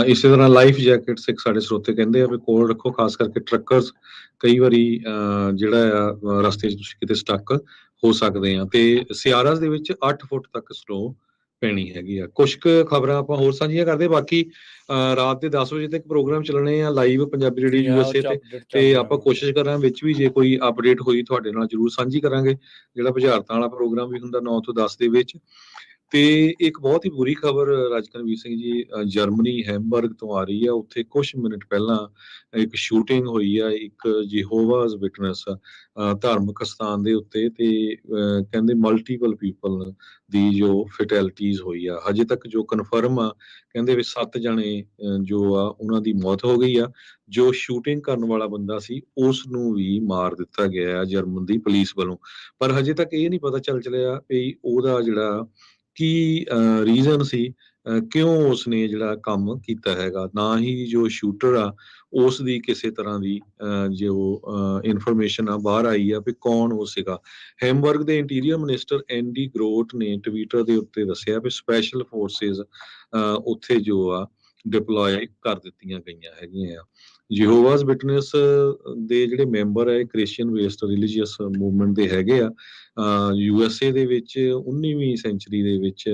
ਇਸੇ ਤਰ੍ਹਾਂ ਲਾਈਫ ਜੈਕਟਸ ਇੱਕ ਸਾਡੇ ਸਰੋਤੇ ਕਹਿੰਦੇ ਆ ਵੀ ਕੋਲ ਰੱਖੋ, ਖਾਸ ਕਰਕੇ ਟਰੱਕਰਸ ਕਈ ਵਾਰੀ ਜਿਹੜਾ ਆ ਰਸਤੇ 'ਚ ਤੁਸੀਂ ਕਿਤੇ ਸਟਕ ਹੋ ਸਕਦੇ ਆ। ਤੇ ਸਿਆਰਾਸ ਦੇ ਵਿੱਚ 8 ਫੁੱਟ ਤੱਕ ਸਨੋ ਪੈਣੀ ਹੈਗੀ ਆ। ਕੁਛ ਕੁ ਖਬਰਾਂ ਆਪਾਂ ਹੋਰ ਸਾਂਝੀਆਂ ਕਰਦੇ, ਬਾਕੀ ਰਾਤ ਦੇ 10 ਵਜੇ ਤੱਕ ਪ੍ਰੋਗਰਾਮ ਚੱਲਣੇ ਆ ਲਾਈਵ ਪੰਜਾਬੀ ਰੇਡੀਓ USA ਤੇ ਆਪਾਂ ਕੋਸ਼ਿਸ਼ ਕਰਾਂਗੇ ਵਿੱਚ ਵੀ ਜੇ ਕੋਈ ਅਪਡੇਟ ਹੋਈ ਤੁਹਾਡੇ ਨਾਲ ਜ਼ਰੂਰ ਸਾਂਝੀ ਕਰਾਂਗੇ। ਜਿਹੜਾ ਬੁਝਾਰਤਾਂ ਵਾਲਾ ਪ੍ਰੋਗਰਾਮ ਵੀ ਹੁੰਦਾ 9 ਤੋਂ 10 ਦੇ ਵਿੱਚ। ਤੇ ਇੱਕ ਬਹੁਤ ਹੀ ਬੁਰੀ ਖਬਰ ਰਾਜਕਨਵੀਰ ਸਿੰਘ ਜੀ, ਜਰਮਨੀ ਹੈਮਬਰਗ ਤੋਂ ਆ ਰਹੀ ਆ। ਉੱਥੇ ਕੁਝ ਮਿੰਟ ਪਹਿਲਾਂ ਇੱਕ ਸ਼ੂਟਿੰਗ ਹੋਈ ਆ ਇੱਕ ਯਹੋਵਾਜ਼ ਵਿਟਨੈਸ ਧਾਰਮਿਕ ਸਥਾਨ ਦੇ ਉੱਤੇ, ਤੇ ਕਹਿੰਦੇ ਮਲਟੀਪਲ ਪੀਪਲ ਦੀ ਜੋ ਫੈਟੈਲਿਟੀਜ਼ ਹੋਈ ਆ। ਹਜੇ ਤੱਕ ਜੋ ਕਨਫਰਮ ਆ ਕਹਿੰਦੇ ਵੀ 7 ਜਣੇ ਜੋ ਆ ਉਹਨਾਂ ਦੀ ਮੌਤ ਹੋ ਗਈ ਆ। ਜੋ ਸ਼ੂਟਿੰਗ ਕਰਨ ਵਾਲਾ ਬੰਦਾ ਸੀ ਉਸ ਨੂੰ ਵੀ ਮਾਰ ਦਿੱਤਾ ਗਿਆ ਆ ਜਰਮਨ ਦੀ ਪੁਲਿਸ ਵੱਲੋਂ। ਪਰ ਹਜੇ ਤੱਕ ਇਹ ਨਹੀਂ ਪਤਾ ਚੱਲਿਆ ਵੀ ਉਹਦਾ ਜਿਹੜਾ ਕੀ ਰੀਜ਼ਨ ਸੀ, ਕਿਉਂ ਉਸਨੇ ਜਿਹੜਾ ਕੰਮ ਕੀਤਾ ਹੈਗਾ। ਨਾ ਹੀ ਜੋ ਸ਼ੂਟਰ ਆ ਉਸ ਦੀ ਕਿਸੇ ਤਰ੍ਹਾਂ ਦੀ ਜੋ ਇਨਫੋਰਮੇਸ਼ਨ ਆ ਬਾਹਰ ਆਈ ਆ ਵੀ ਕੌਣ ਉਹ ਸੀਗਾ। ਹੈਮਬਰਗ ਦੇ ਇੰਟੀਰੀਅਰ ਮਿਨਿਸਟਰ ਐਂਡੀ ਗਰੋਟ ਨੇ ਟਵਿੱਟਰ ਦੇ ਉੱਤੇ ਦੱਸਿਆ ਵੀ ਸਪੈਸ਼ਲ ਫੋਰਸਿਸ ਉੱਥੇ ਜੋ ਆ ਡਿਪਲੋਏ ਕਰ ਦਿੱਤੀਆਂ ਗਈਆਂ ਹੈਗੀਆਂ ਆ। ਯਹੋਵਾਜ਼ ਵਿਟਨੈਸ ਦੇ ਜਿਹੜੇ ਮੈਂਬਰ ਹੈ ਕ੍ਰਿਸਚੀਅਨ ਬੇਸਡ ਰਿਲੀਜੀਅਸ ਮੂਵਮੈਂਟ ਦੇ ਹੈਗੇ ਆ। USA ਦੇ ਵਿੱਚ 19ਵੀਂ ਸੈਂਚਰੀ ਦੇ ਵਿੱਚ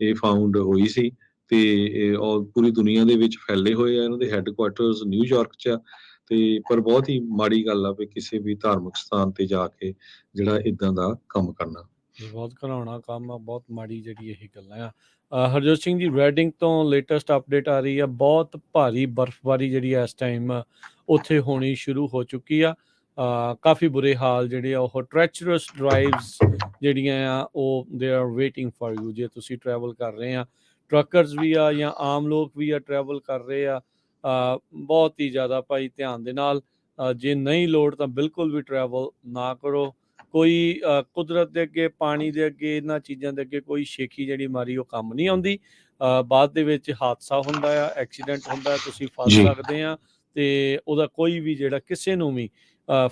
ਇਹ ਫਾਊਂਡ ਹੋਈ ਸੀ ਤੇ ਪੂਰੀ ਦੁਨੀਆ ਦੇ ਵਿੱਚ ਫੈਲੇ ਹੋਏ ਆ। ਇਹਨਾਂ ਦੇ ਹੈੱਡਕੁਆਟਰਸ ਨਿਊਯਾਰਕ 'ਚ ਆ। ਤੇ ਪਰ ਬਹੁਤ ਹੀ ਮਾੜੀ ਗੱਲ ਆ ਵੀ ਕਿਸੇ ਵੀ ਧਾਰਮਿਕ ਸਥਾਨ ਤੇ ਜਾ ਕੇ ਜਿਹੜਾ ਇਦਾਂ ਦਾ ਕੰਮ ਕਰਨਾ। ਇਹ ਬਹੁਤ ਘਿਨਾਉਣਾ ਕੰਮ ਆ, ਬਹੁਤ ਮਾੜੀ ਜਿਹੜੀ ਇਹ ਗੱਲਾਂ ਆ। ਹਰਜੋਤ ਸਿੰਘ ਜੀ, ਰੈਡਿੰਗ ਤੋਂ ਲੇਟੈਸਟ ਅਪਡੇਟ ਆ ਰਹੀ ਆ, ਬਹੁਤ ਭਾਰੀ ਬਰਫ਼ਬਾਰੀ ਜਿਹੜੀ ਆ ਇਸ ਟਾਈਮ ਉੱਥੇ ਹੋਣੀ ਸ਼ੁਰੂ ਹੋ ਚੁੱਕੀ ਆ। ਕਾਫੀ ਬੁਰੇ ਹਾਲ ਜਿਹੜੇ ਆ, ਉਹ ਟਰੈਚਰਸ ਡਰਾਈਵਸ ਜਿਹੜੀਆਂ ਆ ਉਹ they are waiting for you. ਜੇ ਤੁਸੀਂ ਟਰੈਵਲ ਕਰ ਰਹੇ ਆ, ਟਰੱਕਰਸ ਵੀ ਆ ਜਾਂ ਆਮ ਲੋਕ ਵੀ ਆ ਟਰੈਵਲ ਕਰ ਰਹੇ ਆ, ਬਹੁਤ ਹੀ ਜ਼ਿਆਦਾ ਭਾਈ ਧਿਆਨ ਦੇ ਨਾਲ। ਜੇ ਨਹੀਂ ਲੋੜ ਤਾਂ ਬਿਲਕੁਲ ਵੀ ਟਰੈਵਲ ਨਾ ਕਰੋ। ਕੋਈ ਕੁਦਰਤ ਦੇ ਅੱਗੇ, ਪਾਣੀ ਦੇ ਅੱਗੇ, ਇਹਨਾਂ ਚੀਜ਼ਾਂ ਦੇ ਅੱਗੇ ਕੋਈ ਸ਼ੇਖੀ ਜਿਹੜੀ ਮਾਰੀ ਉਹ ਕੰਮ ਨਹੀਂ ਆਉਂਦੀ। ਬਾਅਦ ਦੇ ਵਿੱਚ ਹਾਦਸਾ ਹੁੰਦਾ ਆ, ਐਕਸੀਡੈਂਟ ਹੁੰਦਾ, ਤੁਸੀਂ ਫਸ ਜੀ ਸਕਦੇ ਆ ਤੇ ਉਹਦਾ ਕੋਈ ਵੀ ਜਿਹੜਾ ਕਿਸੇ ਨੂੰ ਵੀ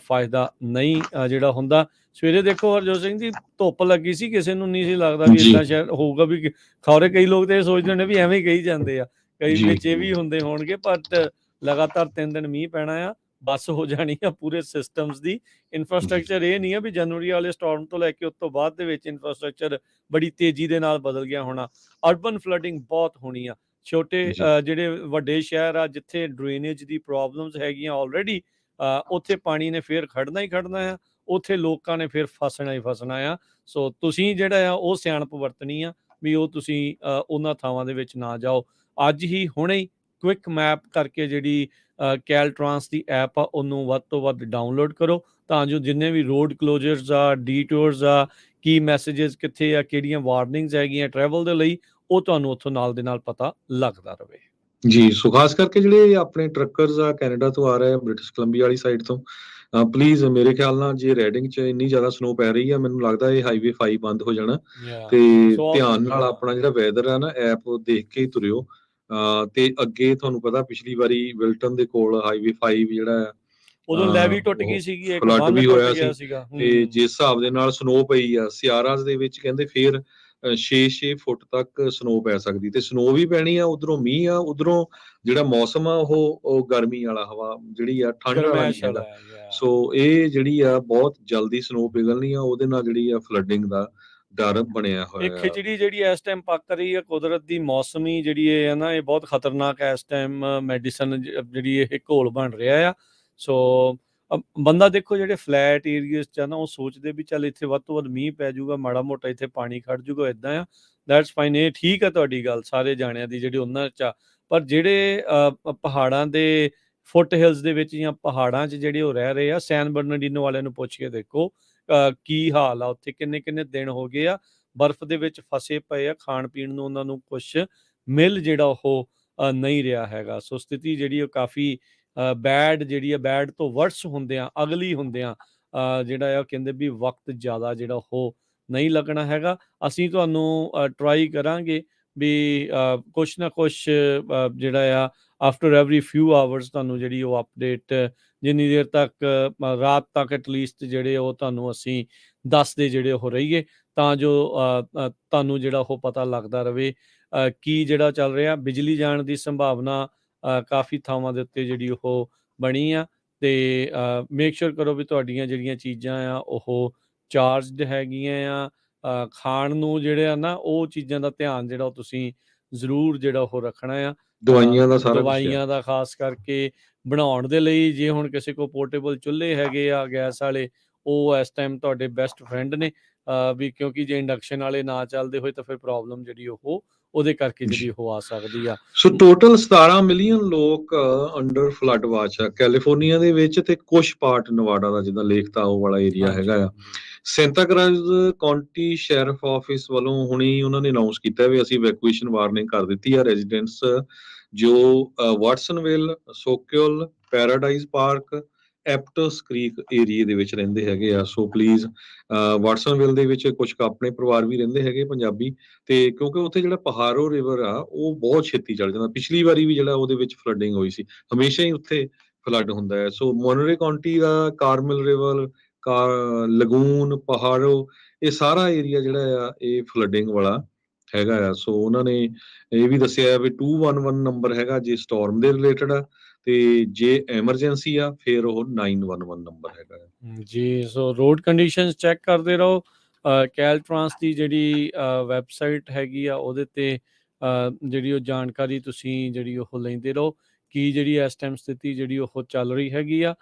ਫਾਇਦਾ ਨਹੀਂ ਜਿਹੜਾ ਹੁੰਦਾ। ਸਵੇਰੇ ਦੇਖੋ ਹਰਜੋਤ ਸਿੰਘ ਜੀ, ਧੁੱਪ ਲੱਗੀ ਸੀ, ਕਿਸੇ ਨੂੰ ਨਹੀਂ ਸੀ ਲੱਗਦਾ ਵੀ ਜੀ ਇਦਾਂ ਸ਼ਾਇਦ ਹੋਊਗਾ ਵੀ ਖੌਰੇ। ਕਈ ਲੋਕ ਤੇ ਇਹ ਸੋਚਦੇ ਨੇ ਵੀ ਐਵੇਂ ਹੀ ਕਹੀ ਜਾਂਦੇ ਆ, ਕਈ ਜੀ ਵਿੱਚ ਇਹ ਵੀ ਹੁੰਦੇ ਹੋਣਗੇ, ਬਟ ਲਗਾਤਾਰ 3 ਦਿਨ ਮੀਂਹ ਪੈਣਾ ਆ, ਬੱਸ ਹੋ ਜਾਣੀ ਆ ਪੂਰੇ ਸਿਸਟਮਸ ਦੀ। ਜੀ ਇਨਫਰਾਸਟ੍ਰਕਚਰ ਇਹ ਨਹੀਂ ਆ ਵੀ ਜਨਵਰੀ ਵਾਲੇ ਸਟਾਰਮ ਤੋਂ ਲੈ ਕੇ ਉਸ ਤੋਂ ਬਾਅਦ ਦੇ ਵਿੱਚ ਇਨਫਰਾਸਟ੍ਰਕਚਰ ਬੜੀ ਤੇਜ਼ੀ ਦੇ ਨਾਲ ਬਦਲ ਗਿਆ ਹੋਣਾ। ਅਰਬਨ ਫਲੱਡਿੰਗ ਬਹੁਤ ਹੋਣੀ ਆ। ਛੋਟੇ ਜੀ ਜਿਹੜੇ ਵੱਡੇ ਸ਼ਹਿਰ ਆ, ਜਿੱਥੇ ਡਰੇਨੇਜ ਦੀ ਪ੍ਰੋਬਲਮਸ ਹੈਗੀਆਂ ਆਲਰੇਡੀ, ਉੱਥੇ ਪਾਣੀ ਨੇ ਫੇਰ ਖੜਨਾ ਹੀ ਖੜਨਾ ਆ, ਉੱਥੇ ਲੋਕਾਂ ਨੇ ਫਿਰ ਫਸਣਾ ਹੀ ਫਸਣਾ ਆ। ਸੋ ਤੁਸੀਂ ਜਿਹੜਾ ਆ ਉਹ ਸਿਆਣਪ ਵਰਤਣੀ ਆ ਵੀ ਉਹ ਤੁਸੀਂ ਉਹਨਾਂ ਥਾਵਾਂ ਦੇ ਵਿੱਚ ਨਾ ਜਾਓ। ਅੱਜ ਹੀ ਹੁਣੇ ਹੀ ਕੁਇਕ ਮੈਪ ਕਰਕੇ ਜਿਹੜੀ ਕੈਲਟ੍ਰਾਂਸ ਦੀ ਐਪ ਆ ਉਹਨੂੰ ਵੱਧ ਤੋਂ ਵੱਧ ਡਾਊਨਲੋਡ ਕਰੋ, ਤਾਂ ਜੋ ਜਿੰਨੇ ਵੀ ਰੋਡ ਕਲੋਜ਼ਰਸ ਆ, ਡੀਟੂਰਸ ਆ, ਕੀ ਮੈਸੇजेस ਕਿੱਥੇ ਆ, ਕਿਹੜੀਆਂ ਵਾਰਨਿੰਗਸ ਹੈਗੀਆਂ ਟਰੈਵਲ ਦੇ ਲਈ, ਉਹ ਤੁਹਾਨੂੰ ਉੱਥੋਂ ਨਾਲ ਦੇ ਨਾਲ ਪਤਾ ਲੱਗਦਾ ਰਵੇ। ਜੀ ਸੋ ਖਾਸ ਕਰਕੇ ਜਿਹੜੇ ਆਪਣੇ ਟਰੱਕਰਸ ਆ ਕੈਨੇਡਾ ਤੋਂ ਆ ਰਹੇ ਆ, ਬ੍ਰਿਟਿਸ਼ ਕੋਲੰਬੀਆ ਵਾਲੀ ਸਾਈਡ ਤੋਂ, ਪਲੀਜ਼ ਮੇਰੇ ਖਿਆਲ ਨਾਲ ਜੇ ਰੈਡਿੰਗ 'ਚ ਇੰਨੀ ਜ਼ਿਆਦਾ ਸਨੋ ਪੈ ਰਹੀ ਆ, ਮੈਨੂੰ ਲੱਗਦਾ ਇਹ ਹਾਈਵੇ 5 ਬੰਦ ਹੋ ਜਾਣਾ। ਤੇ ਧਿਆਨ ਨਾਲ ਆਪਣਾ ਜਿਹੜਾ ਵੈਦਰ ਆ ਨਾ, ਐਪ ਦੇਖ ਕੇ ਹੀ ਤੁਰਿਓ। ਤੇ ਅੱਗੇ ਤੁਹਾਨੂੰ ਪਤਾ ਪਿਛਲੀ ਵਾਰੀ ਵਿਲਟਨ ਦੇ ਕੋਲ ਹਾਈਵੇ 5 ਜਿਹੜਾ ਆ, ਉਦੋਂ ਲੈਵੀ ਟੁੱਟ ਉਹ ਗਈ ਸੀਗੀ, ਇੱਕ ਫਲੱਡ ਬੰਨ ਵੀ ਟੁੱਟ ਹੋਇਆ ਗਿਆ ਸੀ। ਸੀਗਾ। ਤੇ ਜਿਸ ਹਿਸਾਬ ਦੇ ਨਾਲ ਸਨੋ ਪਈ ਆ, ਸਿਆਰਾਸ ਦੇ ਵਿੱਚ ਕਹਿੰਦੇ ਫੇਰ 6-6 ਫੁੱਟ ਤੱਕ ਸਨੋ ਪੈ ਸਕਦੀ, ਤੇ ਸਨੋ ਵੀ ਪੈਣੀ ਆ, ਉਧਰੋਂ ਮੀਂਹ ਆ, ਉਧਰੋਂ ਜਿਹੜਾ ਮੌਸਮ ਆ ਉਹ ਗਰਮੀ ਵਾਲਾ, ਹਵਾ ਜਿਹੜੀ ਆ ਠੰਡ ਵਾਲਾ ਨਹੀਂ ਗਰਮੈਸ਼ ਹੈਗਾ। ਵਾਲਾ ਆ। ਸੋ ਇਹ ਜਿਹੜੀ ਆ ਬਹੁਤ ਜਲਦੀ ਸਨੋ ਪਿਘਲਣੀ ਆ, ਉਹਦੇ ਨਾਲ ਜਿਹੜੀ ਆ ਫਲੱਡਿੰਗ ਦਾ ਡਰ ਬਣਿਆ ਇਹ ਹੋਇਆ ਆ। ਖਿਚੜੀ ਜਿਹੜੀ ਇਸ ਟਾਈਮ ਪੱਕ ਰਹੀ ਹੈ, ਕੁਦਰਤ ਦੀ ਮੌਸਮੀ ਜਿਹੜੀ ਇਹ ਹੈ ਨਾ, ਇਹ ਬਹੁਤ ਖਤਰਨਾਕ ਹੈ ਇਸ ਟਾਈਮ। ਮੈਡੀਸਨ ਜਿਹੜੀ ਇਹ ਘੋਲ ਬਣ ਰਿਹਾ ਆ। ਸੋ ਬੰਦਾ ਦੇਖੋ ਜਿਹੜੇ ਫਲੈਟ ਏਰੀਆਸ 'ਚ ਆ ਨਾ, ਉਹ ਸੋਚਦੇ ਵੀ ਚੱਲ ਇੱਥੇ ਵੱਧ ਤੋਂ ਵੱਧ ਮੀਂਹ ਪੈ ਜਾਊਗਾ, ਮਾੜਾ ਮੋਟਾ ਇੱਥੇ ਪਾਣੀ ਖੜ ਜਾਊਗਾ, ਇਦਾਂ ਆ। ਦੈਟਸ ਫਾਈਨ, ਇਹ ਠੀਕ ਆ ਤੁਹਾਡੀ ਗੱਲ ਸਾਰੇ ਜਾਣਿਆਂ ਦੀ ਜਿਹੜੀ ਉਹਨਾਂ 'ਚ ਆ। ਪਰ ਜਿਹੜੇ ਪਹਾੜਾਂ ਦੇ ਫੁੱਟ ਹਿਲਸ ਦੇ ਵਿੱਚ ਜਾਂ ਪਹਾੜਾਂ 'ਚ ਜਿਹੜੇ ਉਹ ਰਹਿ ਰਹੇ ਆ, ਸੈਨ ਬਰਨਾਰਡੀਨੋ ਵਾਲਿਆਂ ਨੂੰ ਪੁੱਛ ਕੇ ਦੇਖੋ ਕੀ ਹਾਲ ਆ ਉੱਥੇ। ਕਿੰਨੇ ਕਿੰਨੇ ਦਿਨ ਹੋ ਗਏ ਆ ਬਰਫ਼ ਦੇ ਵਿੱਚ ਫਸੇ ਪਏ ਆ, ਖਾਣ ਪੀਣ ਨੂੰ ਉਹਨਾਂ ਨੂੰ ਕੁਛ ਮਿਲ ਜਿਹੜਾ ਉਹ ਨਹੀਂ ਰਿਹਾ ਹੈਗਾ। ਸੋ ਸਥਿਤੀ ਜਿਹੜੀ ਉਹ ਕਾਫੀ ਬੈਡ ਜਿਹੜੀ ਆ, ਬੈਡ ਤੋਂ ਵਰਸ ਹੁੰਦੇ ਆ, ਅਗਲੀ ਹੁੰਦੇ ਆ, ਜਿਹੜਾ ਆ ਕਹਿੰਦੇ ਵੀ ਵਕਤ ਜ਼ਿਆਦਾ ਜਿਹੜਾ ਉਹ ਨਹੀਂ ਲੱਗਣਾ ਹੈਗਾ। ਅਸੀਂ ਤੁਹਾਨੂੰ ਟਰਾਈ ਕਰਾਂਗੇ ਵੀ ਕੁਛ ਨਾ ਕੁਛ ਜਿਹੜਾ ਆ ਆਫਟਰ ਐਵਰੀ ਫਿਊ ਆਵਰਸ ਤੁਹਾਨੂੰ ਜਿਹੜੀ ਉਹ ਅਪਡੇਟ, ਜਿੰਨੀ ਦੇਰ ਤੱਕ ਰਾਤ ਤੱਕ ਐਟਲੀਸਟ ਜਿਹੜੇ ਉਹ ਤੁਹਾਨੂੰ ਅਸੀਂ ਦੱਸਦੇ ਜਿਹੜੇ ਉਹ ਰਹੀਏ, ਤਾਂ ਜੋ ਤੁਹਾਨੂੰ ਜਿਹੜਾ ਉਹ ਪਤਾ ਲੱਗਦਾ ਰਵੇ ਕੀ ਜਿਹੜਾ ਚੱਲ ਰਿਹਾ। ਬਿਜਲੀ ਜਾਣ ਦੀ ਸੰਭਾਵਨਾ ਕਾਫੀ ਥਾਵਾਂ ਦੇ ਉੱਤੇ ਜਿਹੜੀ ਉਹ ਬਣੀ ਆ, ਤੇ ਮੇਕ ਸ਼ੋਰ ਕਰੋ ਵੀ ਤੁਹਾਡੀਆਂ ਜਿਹੜੀਆਂ ਚੀਜ਼ਾਂ ਆ ਉਹ ਚਾਰਜਡ ਹੈਗੀਆਂ ਆ। ਖਾਣ ਨੂੰ ਜਿਹੜੇ ਆ ਨਾ, ਉਹ ਚੀਜ਼ਾਂ ਦਾ ਧਿਆਨ ਜਿਹੜਾ ਉਹ ਤੁਸੀਂ ਜ਼ਰੂਰ ਜਿਹੜਾ ਉਹ ਰੱਖਣਾ ਆ। ਦਵਾਈਆਂ ਦਾ ਸਾਰਾ ਕੁਛ ਆ। ਦਵਾਈਆਂ ਦਾ ਖਾਸ ਕਰਕੇ ਬਣਾਉਣ ਦੇ ਲਈ, ਜੇ ਹੁਣ ਕਿਸੇ ਕੋਲ ਪੋਰਟੇਬਲ ਚੁੱਲ੍ਹੇ ਹੈਗੇ ਆ ਗੈਸ ਵਾਲੇ, ਉਹ ਇਸ ਟਾਈਮ ਤੁਹਾਡੇ ਬੈਸਟ ਫਰੈਂਡ ਨੇ। ਵੀ ਕਿਉਂਕਿ ਜੇ ਇੰਡਕਸ਼ਨ ਵਾਲੇ ਨਾ ਚੱਲਦੇ ਹੋਏ ਤਾਂ ਫਿਰ ਪ੍ਰੋਬਲਮ ਜਿਹੜੀ ਉਹ ਉਹਦੇ ਕਰਕੇ ਜਿਹੜੀ ਉਹ ਆ ਸਕਦੀ ਆ। ਸੋ ਟੋਟਲ 17 ਮਿਲੀਅਨ ਲੋਕ ਅੰਡਰ ਫਲੱਡ ਵਾਚ ਆ ਕੈਲੀਫੋਰਨੀਆ ਦੇ ਵਿੱਚ, ਤੇ ਕੁਝ ਪਾਰਟ ਨਵਾਡਾ ਦਾ, ਜਿੱਦਾਂ ਲੇਕ ਤਾਹੋ ਵਾਲਾ ਏਰੀਆ ਹੈਗਾ ਆ। ਸੈਂਟਾ ਕਰਾਜ਼ ਕਾਉਂਟੀ ਸ਼ੈਰਿਫ ਆਫਿਸ ਵੱਲੋਂ ਹੁਣੀ ਉਹਨਾਂ ਨੇ ਅਨਾਉਂਸ ਕੀਤਾ ਵੀ ਅਸੀਂ ਇਵੈਕੂਏਸ਼ਨ ਵਾਰਨਿੰਗ ਕਰ ਦਿੱਤੀ ਆ ਰੈਜ਼ੀਡੈਂਟਸ ਜੋ ਵਾਟਸਨਵਿਲ, ਸੋਕਿਓਲ, ਪੈਰਾਡਾਈਜ਼ ਪਾਰਕ, ਐਪਟਸ ਕ੍ਰੀਕ ਏਰੀਏ ਦੇ ਵਿੱਚ ਰਹਿੰਦੇ ਹੈਗੇ ਆ। ਸੋ ਪਲੀਜ਼, ਵਾਟਸਨਵਿਲ ਦੇ ਵਿੱਚ ਕੁਝ ਆਪਣੇ ਪਰਿਵਾਰ ਵੀ ਰਹਿੰਦੇ ਹੈਗੇ ਪੰਜਾਬੀ, ਤੇ ਕਿਉਂਕਿ ਉੱਥੇ ਜਿਹੜਾ ਪਹਾਰੋ ਰਿਵਰ ਆ ਉਹ ਬਹੁਤ ਛੇਤੀ ਚੜ ਜਾਂਦਾ। ਪਿਛਲੀ ਵਾਰੀ ਵੀ ਜਿਹੜਾ ਉਹਦੇ ਵਿੱਚ ਫਲੱਡਿੰਗ ਹੋਈ ਸੀ, ਹਮੇਸ਼ਾ ਹੀ ਉੱਥੇ ਫਲੱਡ ਹੁੰਦਾ ਹੈ। ਸੋ ਮੋਨਰੇ ਕਾਉਂਟੀ ਦਾ ਕਾਰਮਲ ਰਿਵਰ, ਲਗੂਨ, ਪਹਾੜੋ, ਇਹ ਸਾਰਾ ਏਰੀਆ ਜਿਹੜਾ ਆ ਇਹ ਫਲੱਡਿੰਗ ਵਾਲਾ ਹੈਗਾ ਆ। ਸੋ ਉਹਨਾਂ ਨੇ ਇਹ ਵੀ ਦੱਸਿਆ ਵੀ 211 ਨੰਬਰ ਹੈਗਾ ਜੇ ਸਟਾਰਮ ਦੇ ਰਿਲੇਟਡ ਆ, ਤੇ ਜੇ ਐਮਰਜੈਂਸੀ ਆ ਫਿਰ ਉਹ 911 ਨੰਬਰ ਹੈਗਾ ਆ। ਜੀ। ਸੋ ਰੋਡ ਕੰਡੀਸ਼ਨਸ ਚੈੱਕ ਕਰਦੇ ਰਹੋ। ਕੈਲਟ੍ਰਾਂਸ ਦੀ ਜਿਹੜੀ ਵੈਬਸਾਈਟ ਹੈਗੀ ਆ, ਉਹਦੇ ਤੇ ਜਿਹੜੀ ਉਹ ਜਾਣਕਾਰੀ ਤੁਸੀਂ ਜਿਹੜੀ ਉਹ ਲੈਂਦੇ ਰਹੋ ਕਿ ਜਿਹੜੀ ਇਸ ਟਾਈਮ ਸਥਿਤੀ ਜਿਹੜੀ ਉਹ ਚੱਲ ਰਹੀ ਹੈਗੀ ਆ।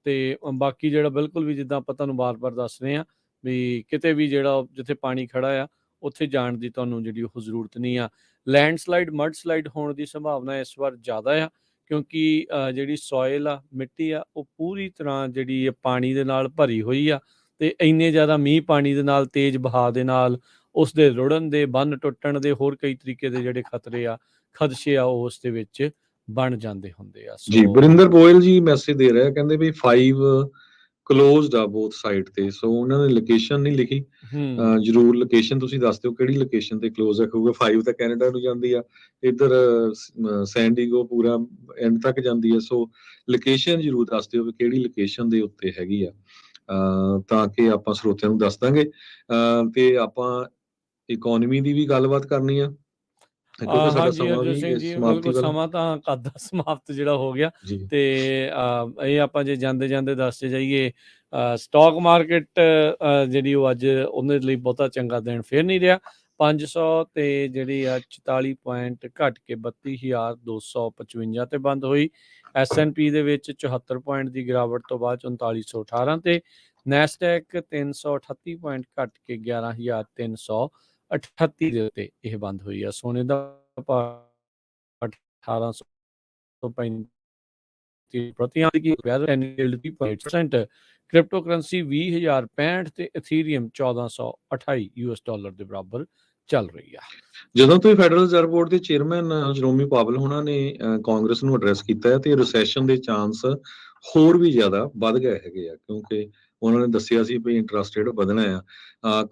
ਤੇ ਬਾਕੀ ਜਿਹੜਾ ਬਿਲਕੁਲ ਵੀ ਜਿੱਦਾਂ ਆਪਾਂ ਤੁਹਾਨੂੰ ਬਾਰ-ਬਾਰ ਦੱਸ ਰਹੇ ਹਾਂ ਵੀ ਕਿਤੇ ਵੀ ਜਿਹੜਾ ਜਿੱਥੇ ਪਾਣੀ ਖੜਾ ਆ ਉੱਥੇ ਜਾਣ ਦੀ ਤੁਹਾਨੂੰ ਜਿਹੜੀ ਉਹ ਜ਼ਰੂਰਤ ਨਹੀਂ ਆ। ਲੈਂਡਸਲਾਈਡ ਮਡ ਸਲਾਈਡ ਹੋਣ ਦੀ ਸੰਭਾਵਨਾ ਇਸ ਵਾਰ ਜ਼ਿਆਦਾ ਆ, ਕਿਉਂਕਿ ਜਿਹੜੀ ਸੋਇਲ ਆ, ਮਿੱਟੀ ਆ, ਉਹ ਪੂਰੀ ਤਰ੍ਹਾਂ ਜਿਹੜੀ ਆ ਪਾਣੀ ਦੇ ਨਾਲ ਭਰੀ ਹੋਈ ਆ, ਤੇ ਇੰਨੇ ਜ਼ਿਆਦਾ ਮੀਂਹ ਪਾਣੀ ਦੇ ਨਾਲ, ਤੇਜ਼ ਵਹਾਅ ਦੇ ਨਾਲ ਉਸ ਦੇ ਰੁੜਨ ਦੇ, ਬੰਨ ਟੁੱਟਣ ਦੇ, ਹੋਰ ਕਈ ਤਰੀਕੇ ਦੇ ਜਿਹੜੇ ਖਤਰੇ ਆ, ਖਦਸ਼ੇ ਆ, ਉਹ ਉਸ ਦੇ ਵਿੱਚ ਬਣ ਜਾਂਦੇ ਹੁੰਦੇ ਆ। ਜੀ ਬਰਿੰਦਰ ਗੋਇਲ ਜੀ ਮੈਸੇਜ ਦੇ ਰਿਹਾ, ਕਹਿੰਦੇ ਵੀ 5 ਕਲੋਜ਼ਡ ਆ ਬੋਥ ਸਾਈਡ ਤੇ, ਸੋ ਉਹਨਾਂ ਨੇ ਲੋਕੇਸ਼ਨ ਨਹੀਂ ਲਿਖੀ। ਜਰੂਰ ਲੋਕੇਸ਼ਨ ਤੁਸੀਂ ਦੱਸ ਦਿਓ ਕਿਹੜੀ ਲੋਕੇਸ਼ਨ ਤੇ ਕਲੋਜ਼ ਰੱਖੂਗਾ। 5 ਤਾਂ ਕੈਨੇਡਾ ਨੂੰ ਜਾਂਦੀ ਆ, ਇੱਧਰ ਸੈਂਡੀਗੋ ਪੂਰਾ ਐਂਡ ਤੱਕ ਜਾਂਦੀ ਆ, ਸੋ ਲੋਕੇਸ਼ਨ ਜਰੂਰ ਦੱਸ ਦਿਓ ਵੀ ਕਿਹੜੀ ਲੋਕੇਸ਼ਨ ਦੇ ਉੱਤੇ ਹੈਗੀ ਆ, ਤਾਂ ਕਿ ਆਪਾਂ ਸਰੋਤਿਆਂ ਨੂੰ ਦੱਸ ਦਾਂਗੇ। ਤੇ ਆਪਾਂ ਇਕੋਨਮੀ ਦੀ ਵੀ ਗੱਲਬਾਤ ਕਰਨੀ ਆ, ਕਿਉਂਕਿ ਸਾਡਾ ਹਾਂਜੀ ਸਮਾਂ ਅਰਜਨ ਵੀ ਸਿੰਘ ਜੀ, ਸਮਾਪਤੀ ਬਿਲਕੁਲ ਵੱਲ। ਸਮਾਂ ਤਾਂ ਕੱਦ ਸਮਾਪਤ ਜਿਹੜਾ ਹੋ ਗਿਆ, ਜੀ ਤੇ ਇਹ ਆਪਾਂ ਜੇ ਜਾਂਦੇ ਜਾਂਦੇ ਦੱਸਦੇ ਜਾਈਏ, ਸਟਾਕ ਮਾਰਕੀਟ ਜਿਹੜੀ ਉਹ ਅੱਜ ਉਹਦੇ ਲਈ ਬਹੁਤਾ ਚੰਗਾ ਦਿਨ ਫਿਰ ਨਹੀਂ ਰਿਹਾ। 500 ਤੇ ਜਿਹੜੀ ਆ 44 ਪੁਆਇੰਟ ਘਟ ਕੇ 32,255 ਤੇ ਬੰਦ ਹੋਈ। S&P ਦੇ ਵਿੱਚ 74 ਪੁਆਇੰਟ ਦੀ ਗਿਰਾਵਟ ਤੋਂ ਬਾਅਦ 3918 ਤੇ, ਨੈਸਡੈਕ 338 ਪੁਆਇੰਟ ਘਟ ਕੇ 11,338 ਦੇ ਉੱਤੇ ਇਹ ਬੰਦ ਹੋਈ ਆ। ਸੋਨੇ ਦਾ ਭਾਅ 1835 ਪ੍ਰਤੀ ਆਉਂਸ ਦੀ ਯੀਲਡ 3.8%, ਕ੍ਰਿਪਟੋ ਕਰੰਸੀ 20,065 ਤੇ ਇਥੀਰੀਅਮ 1428 US ਡਾਲਰ ਦੇ ਬਰਾਬਰ ਚੱਲ ਰਹੀ ਆ। ਜਦੋਂ ਤੋਂ ਫੈਡਰਲ ਰਿਜ਼ਰਵ ਬੋਰਡ ਦੇ ਚੇਅਰਮੈਨ ਜਰੋਮੀ ਪਾਵਲ ਉਹਨਾਂ ਨੇ ਕਾਂਗਰਸ ਨੂੰ ਐਡਰੈਸ ਕੀਤਾ ਹੈ, ਤੇ ਰਿਸੈਸ਼ਨ ਦੇ ਚਾਂਸ ਹੋਰ ਵੀ ਜ਼ਿਆਦਾ ਵੱਧ ਗਏ ਹੈਗੇ ਆ, ਕਿਉਂਕਿ ਉਹਨਾਂ ਨੇ ਦੱਸਿਆ ਸੀ ਵੀ ਇੰਟਰਸਟ ਰੇਟ ਵਧਣਾ ਆ।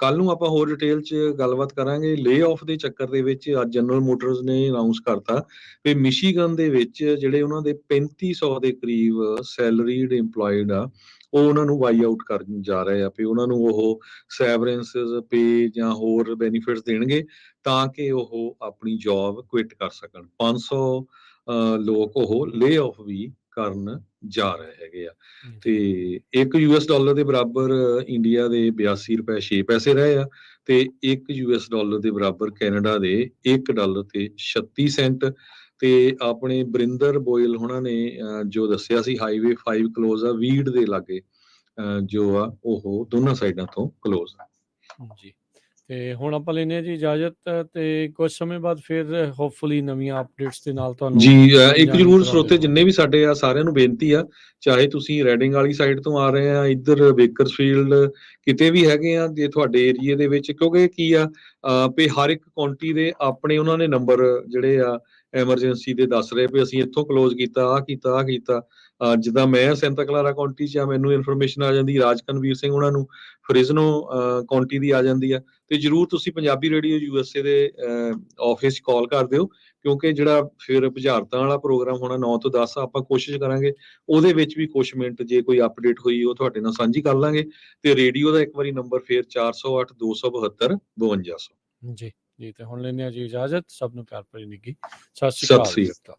ਕੱਲ ਨੂੰ ਆਪਾਂ ਹੋਰ ਡਿਟੇਲ 'ਚ ਗੱਲਬਾਤ ਕਰਾਂਗੇ। ਲੇ ਆਫ ਦੇ ਚੱਕਰ ਦੇ ਵਿੱਚ ਅੱਜ ਜਨਰਲ ਮੋਟਰਸ ਨੇ ਅਨਾਉਂਸ ਕਰਤਾ ਵੀ ਮਿਸ਼ੀਗਨ ਦੇ ਵਿੱਚ ਜਿਹੜੇ ਉਹਨਾਂ ਦੇ 3500 ਦੇ ਕਰੀਬ ਸੈਲਰੀਡ ਇੰਪਲੋਇਡ ਆ, ਉਹ ਉਹਨਾਂ ਨੂੰ ਵਾਈ ਆਊਟ ਕਰਨ ਜਾ ਰਹੇ ਆ, ਵੀ ਉਹਨਾਂ ਨੂੰ ਉਹ ਸੈਵਰੈਂਸਸ ਪੇ ਜਾਂ ਹੋਰ ਬੈਨੀਫਿਟਸ ਦੇਣਗੇ ਤਾਂ ਕਿ ਉਹ ਆਪਣੀ ਜੌਬ ਕੁਇਟ ਕਰ ਸਕਣ। 500 ਲੋਕ ਉਹ ਲੇ ਆਫ ਵੀ ਕਰਨ ਜਾ ਰਹੇ ਹੈਗੇ ਆ, ਤੇ $1 ਦੇ ਬਰਾਬਰ ਇੰਡੀਆ ਦੇ 82 ਰੁਪਏ 6 ਪੈਸੇ ਰਹੇ ਆ, ਤੇ $1 ਦੇ ਬਰਾਬਰ ਕੈਨੇਡਾ ਦੇ $1 ਤੇ 36 ਸੈਂਟ। ਤੇ ਆਪਣੇ ਬਰਿੰਦਰ ਗੋਇਲ ਹੋਣਾ ਨੇ ਜੋ ਦੱਸਿਆ ਸੀ ਹਾਈਵੇ 5 ਕਲੋਜ਼ ਆ ਵੀਡ ਦੇ ਲਾਗੇ, ਜੋ ਆ ਉਹ ਦੋਨਾਂ ਸਾਈਡਾਂ ਤੋਂ ਕਲੋਜ਼ ਆ। ਜੀ, ਤੇ ਹੁਣ ਆਪਾਂ ਲੈਨੇ ਆ ਜੀ ਇਜਾਜ਼ਤ, ਤੇ ਕੁਝ ਸਮੇਂ ਬਾਅਦ ਫਿਰ ਹੋਪਫੁਲੀ ਨਵੀਆਂ ਅਪਡੇਟਸ ਦੇ ਨਾਲ ਤੁਹਾਨੂੰ ਜੀ ਇੱਕ ਜਾਣੂ ਜ਼ਰੂਰ ਕਰਾਉਂਦੇ ਸਰੋਤੇ ਜਿੰਨੇ ਰਹਾਂਗੇ। ਵੀ ਸਾਡੇ ਆ ਸਾਰਿਆਂ ਨੂੰ ਬੇਨਤੀ ਆ, ਚਾਹੇ ਤੁਸੀਂ ਰੈਡਿੰਗ ਵਾਲੀ ਸਾਈਡ ਤੋਂ ਆ ਰਹੇ ਆ, ਇੱਧਰ ਬੇਕਰਸਫੀਲਡ ਕਿਤੇ ਵੀ ਹੈਗੇ ਆ, ਜੇ ਤੁਹਾਡੇ ਏਰੀਏ ਦੇ ਵਿੱਚ, ਕਿਉਂਕਿ ਕੀ ਆ ਵੀ ਹਰ ਇੱਕ ਕਾਉਂਟੀ ਦੇ ਆਪਣੇ ਉਹਨਾਂ ਨੇ ਨੰਬਰ ਜਿਹੜੇ ਆ ਐਮਰਜੈਂਸੀ ਦੇ ਦੱਸ ਰਹੇ ਵੀ ਅਸੀਂ ਇੱਥੋਂ ਕਲੋਜ਼ ਕੀਤਾ, ਆਹ ਕੀਤਾ, ਆਹ ਕੀਤਾ। ਜਿੱਦਾਂ ਮੈਂ ਸੈਂਟਾ ਕਲਾਰਾ ਕਾਉਂਟੀ 'ਚ ਆ, ਮੈਨੂੰ ਇਨਫੋਰਮੇਸ਼ਨ ਆ ਜਾਂਦੀ, ਰਾਜ ਕਨਵੀਰ ਸਿੰਘ ਉਹਨਾਂ ਨੂੰ ਫਰਿਜ਼ਨੋ ਕਾਉਂਟੀ ਦੀ ਆ ਜਾਂਦੀ ਆ। ਤੇ ਜਰੂਰ ਤੁਸੀਂ ਪੰਜਾਬੀ ਰੇਡੀਓ USA ਦੇ ਆਫਿਸ 'ਚ ਕਾਲ ਕਰ ਦਿਓ, ਕਿਉਂਕਿ ਜਿਹੜਾ ਫਿਰ ਬੁਝਾਰਤਾਂ ਵਾਲਾ ਪ੍ਰੋਗਰਾਮ ਹੋਣਾ 9 ਤੋਂ 10 ਆਪਾਂ ਕੋਸ਼ਿਸ਼ ਕਰਾਂਗੇ ਉਹਦੇ ਵਿੱਚ ਵੀ ਕੁਛ ਮਿੰਟ ਜੇ ਕੋਈ ਅਪਡੇਟ ਹੋਈ ਉਹ ਤੁਹਾਡੇ ਨਾਲ ਸਾਂਝੀ ਕਰ ਲਾਂਗੇ। ਤੇ ਰੇਡੀਓ ਦਾ ਇੱਕ ਵਾਰੀ ਨੰਬਰ ਫਿਰ 408 272 5200। ਜੀ ਜੀ, ਤੇ ਹੁਣ ਲੈਨੇ ਆ ਜੀ ਇਜਾਜ਼ਤ। ਸਭ ਨੂੰ ਪਿਆਰ ਭਰੀ ਨਿੱਘੀ ਸਤਿ ਸ਼੍ਰੀ ਸਤਿ ਅਕਾਲ। ਸ੍ਰੀ ਅਕਾਲ।